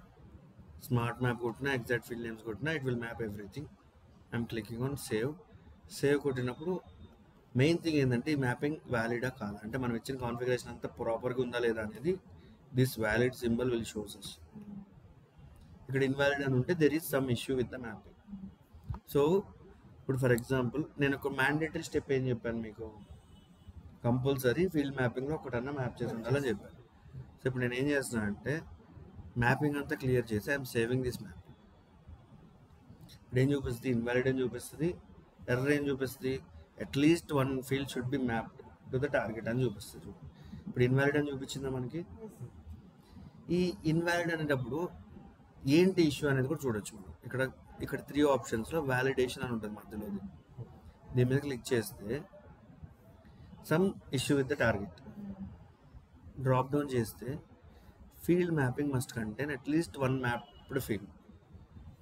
స్మార్ట్ మ్యాప్ కొట్టినా, ఎగ్జాక్ట్ ఫీల్డ్ నేమ్స్ కొట్టినా it will map everything. I'm clicking on save కొట్టినప్పుడు మెయిన్ థింగ్ ఏంటంటే ఈ మ్యాపింగ్ వ్యాలిడా కాదా, అంటే మనం ఇచ్చిన కాన్ఫిగరేషన్ అంతా ప్రాపర్గా ఉందా లేదా అనేది this valid symbol will shows us. ఇక్కడ ఇన్వాలిడ్ అని ఉంటే there is some issue with the mapping. So ఇప్పుడు ఫర్ ఎగ్జాంపుల్ నేను ఒక మ్యాండేటరీ స్టెప్ ఏం చెప్పాను మీకు, కంపల్సరీ ఫీల్డ్ మ్యాపింగ్లో ఒకటన్నా మ్యాప్ చేసి ఉండాలని చెప్పాను. సో ఇప్పుడు నేను ఏం చేస్తున్నాను అంటే మ్యాపింగ్ అంతా క్లియర్ చేసి ఐఎమ్ సేవింగ్ దిస్ మ్యాప్. ఇప్పుడు ఏం చూపిస్తుంది, ఇన్వాలిడ్ అని చూపిస్తుంది, ఎర్రర్ ఏం చూపిస్తుంది, at least one field should be mapped to the target అని చూపిస్తుంది. ఇప్పుడు ఇన్వాలిడ్ అని చూపించిందా మనకి. ఈ ఇన్వాలిడ్ అనేటప్పుడు ఏంటి ఇష్యూ అనేది కూడా చూడొచ్చు మనం. ఇక్కడ 3 ఆప్షన్స్లో వ్యాలిడేషన్ అని ఉంటుంది మధ్యలోది, దీని మీద క్లిక్ చేస్తే some issue with the target, drop down చేస్తే field mapping must contain at least one mapped field,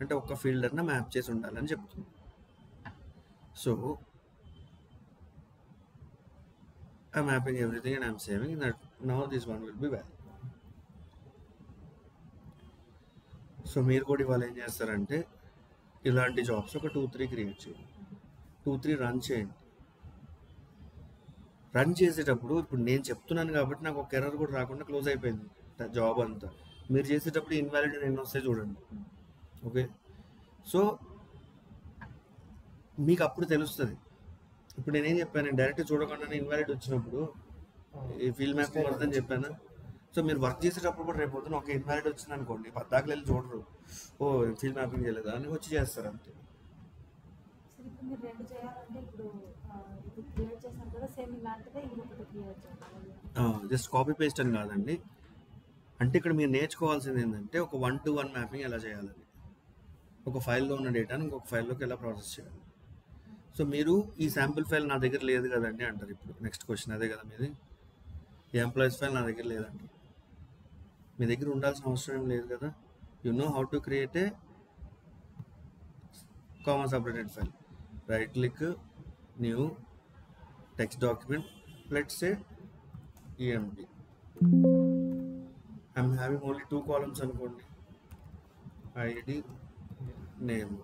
అంటే ఒక్క ఫీల్డ్ అన్నా మ్యాప్ చేసి ఉండాలని చెప్తుంది. So I'm mapping everything and I'm saving that. Now this one will be valid. So మీరు కూడా ఇవాళ ఏం చేస్తారంటే ఇలాంటి జాబ్స్ ఒక 2-3 క్రియేట్ చేయండి, 2-3 రన్ చేయండి. రన్ చేసేటప్పుడు ఇప్పుడు నేను చెప్తున్నాను కాబట్టి నాకు ఒక ఎర్రర్ కూడా రాకుండా క్లోజ్ అయిపోయింది జాబ్ అంతా. మీరు చేసేటప్పుడు ఇన్వాలిడ్ ఎన్ని వస్తాయి చూడండి. ఓకే, సో మీకు అప్పుడు తెలుస్తుంది. ఇప్పుడు నేనేం చెప్పాను, డైరెక్ట్ చూడకుండా ఇన్వాలిడ్ వచ్చినప్పుడు ఈ ఫీల్డ్ మ్యాపింగ్ వస్తుందని చెప్పాను. సో మీరు వర్క్ చేసేటప్పుడు కూడా రేపు పొద్దున ఒక ఇన్వాలిడ్ వచ్చింది అనుకోండి, పద్దాకలు వెళ్ళి చూడరు, ఓ ఫీల్డ్ మ్యాపింగ్ చేయలేదా అని వచ్చి చేస్తారు అంతే. సార్ ఇప్పుడు మీరు రెండు చేయాలంటే ఇప్పుడు ఇది క్రియేట్ చేశాను కదా, సేమ్ ఇలాంటిదే ఇంకొకటి క్రియేట్ చేయాలి. జస్ట్ కాపీ పేస్ట్ అని కాదండి, అంటే ఇక్కడ మీరు నేర్చుకోవాల్సింది ఏంటంటే ఒక 1-to-1 మ్యాపింగ్ ఎలా చేయాలని, ఒక ఫైల్లో ఉన్న డేటాని ఇంకొక ఫైల్లోకి ఎలా ప్రాసెస్ చేయాలి. సో మీరు ఈ శాంపుల్ ఫైల్ నా దగ్గర లేదు కదండి అంటారు. ఇప్పుడు నెక్స్ట్ క్వశ్చన్ అదే కదా మీది, ఈ ఎంప్లాయీస్ ఫైల్ నా దగ్గర లేదండి. మీ దగ్గర ఉండాల్సిన అవసరం ఏం లేదు కదా. You know how to create A comma separated file. Right click, new text document, let's say EMP. I'm having only 2 columns అనుకోండి, ఐడి, నేమ్,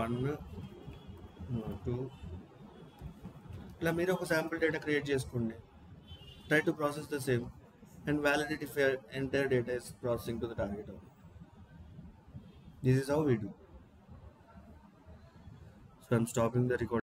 1, 2. ఇలా మీరు ఒక శాంపుల్ డేటా క్రియేట్ చేసుకోండి. Try to process the same and validate if your entire data is processing to the target or not. This is how we do. So I'm stopping the recording.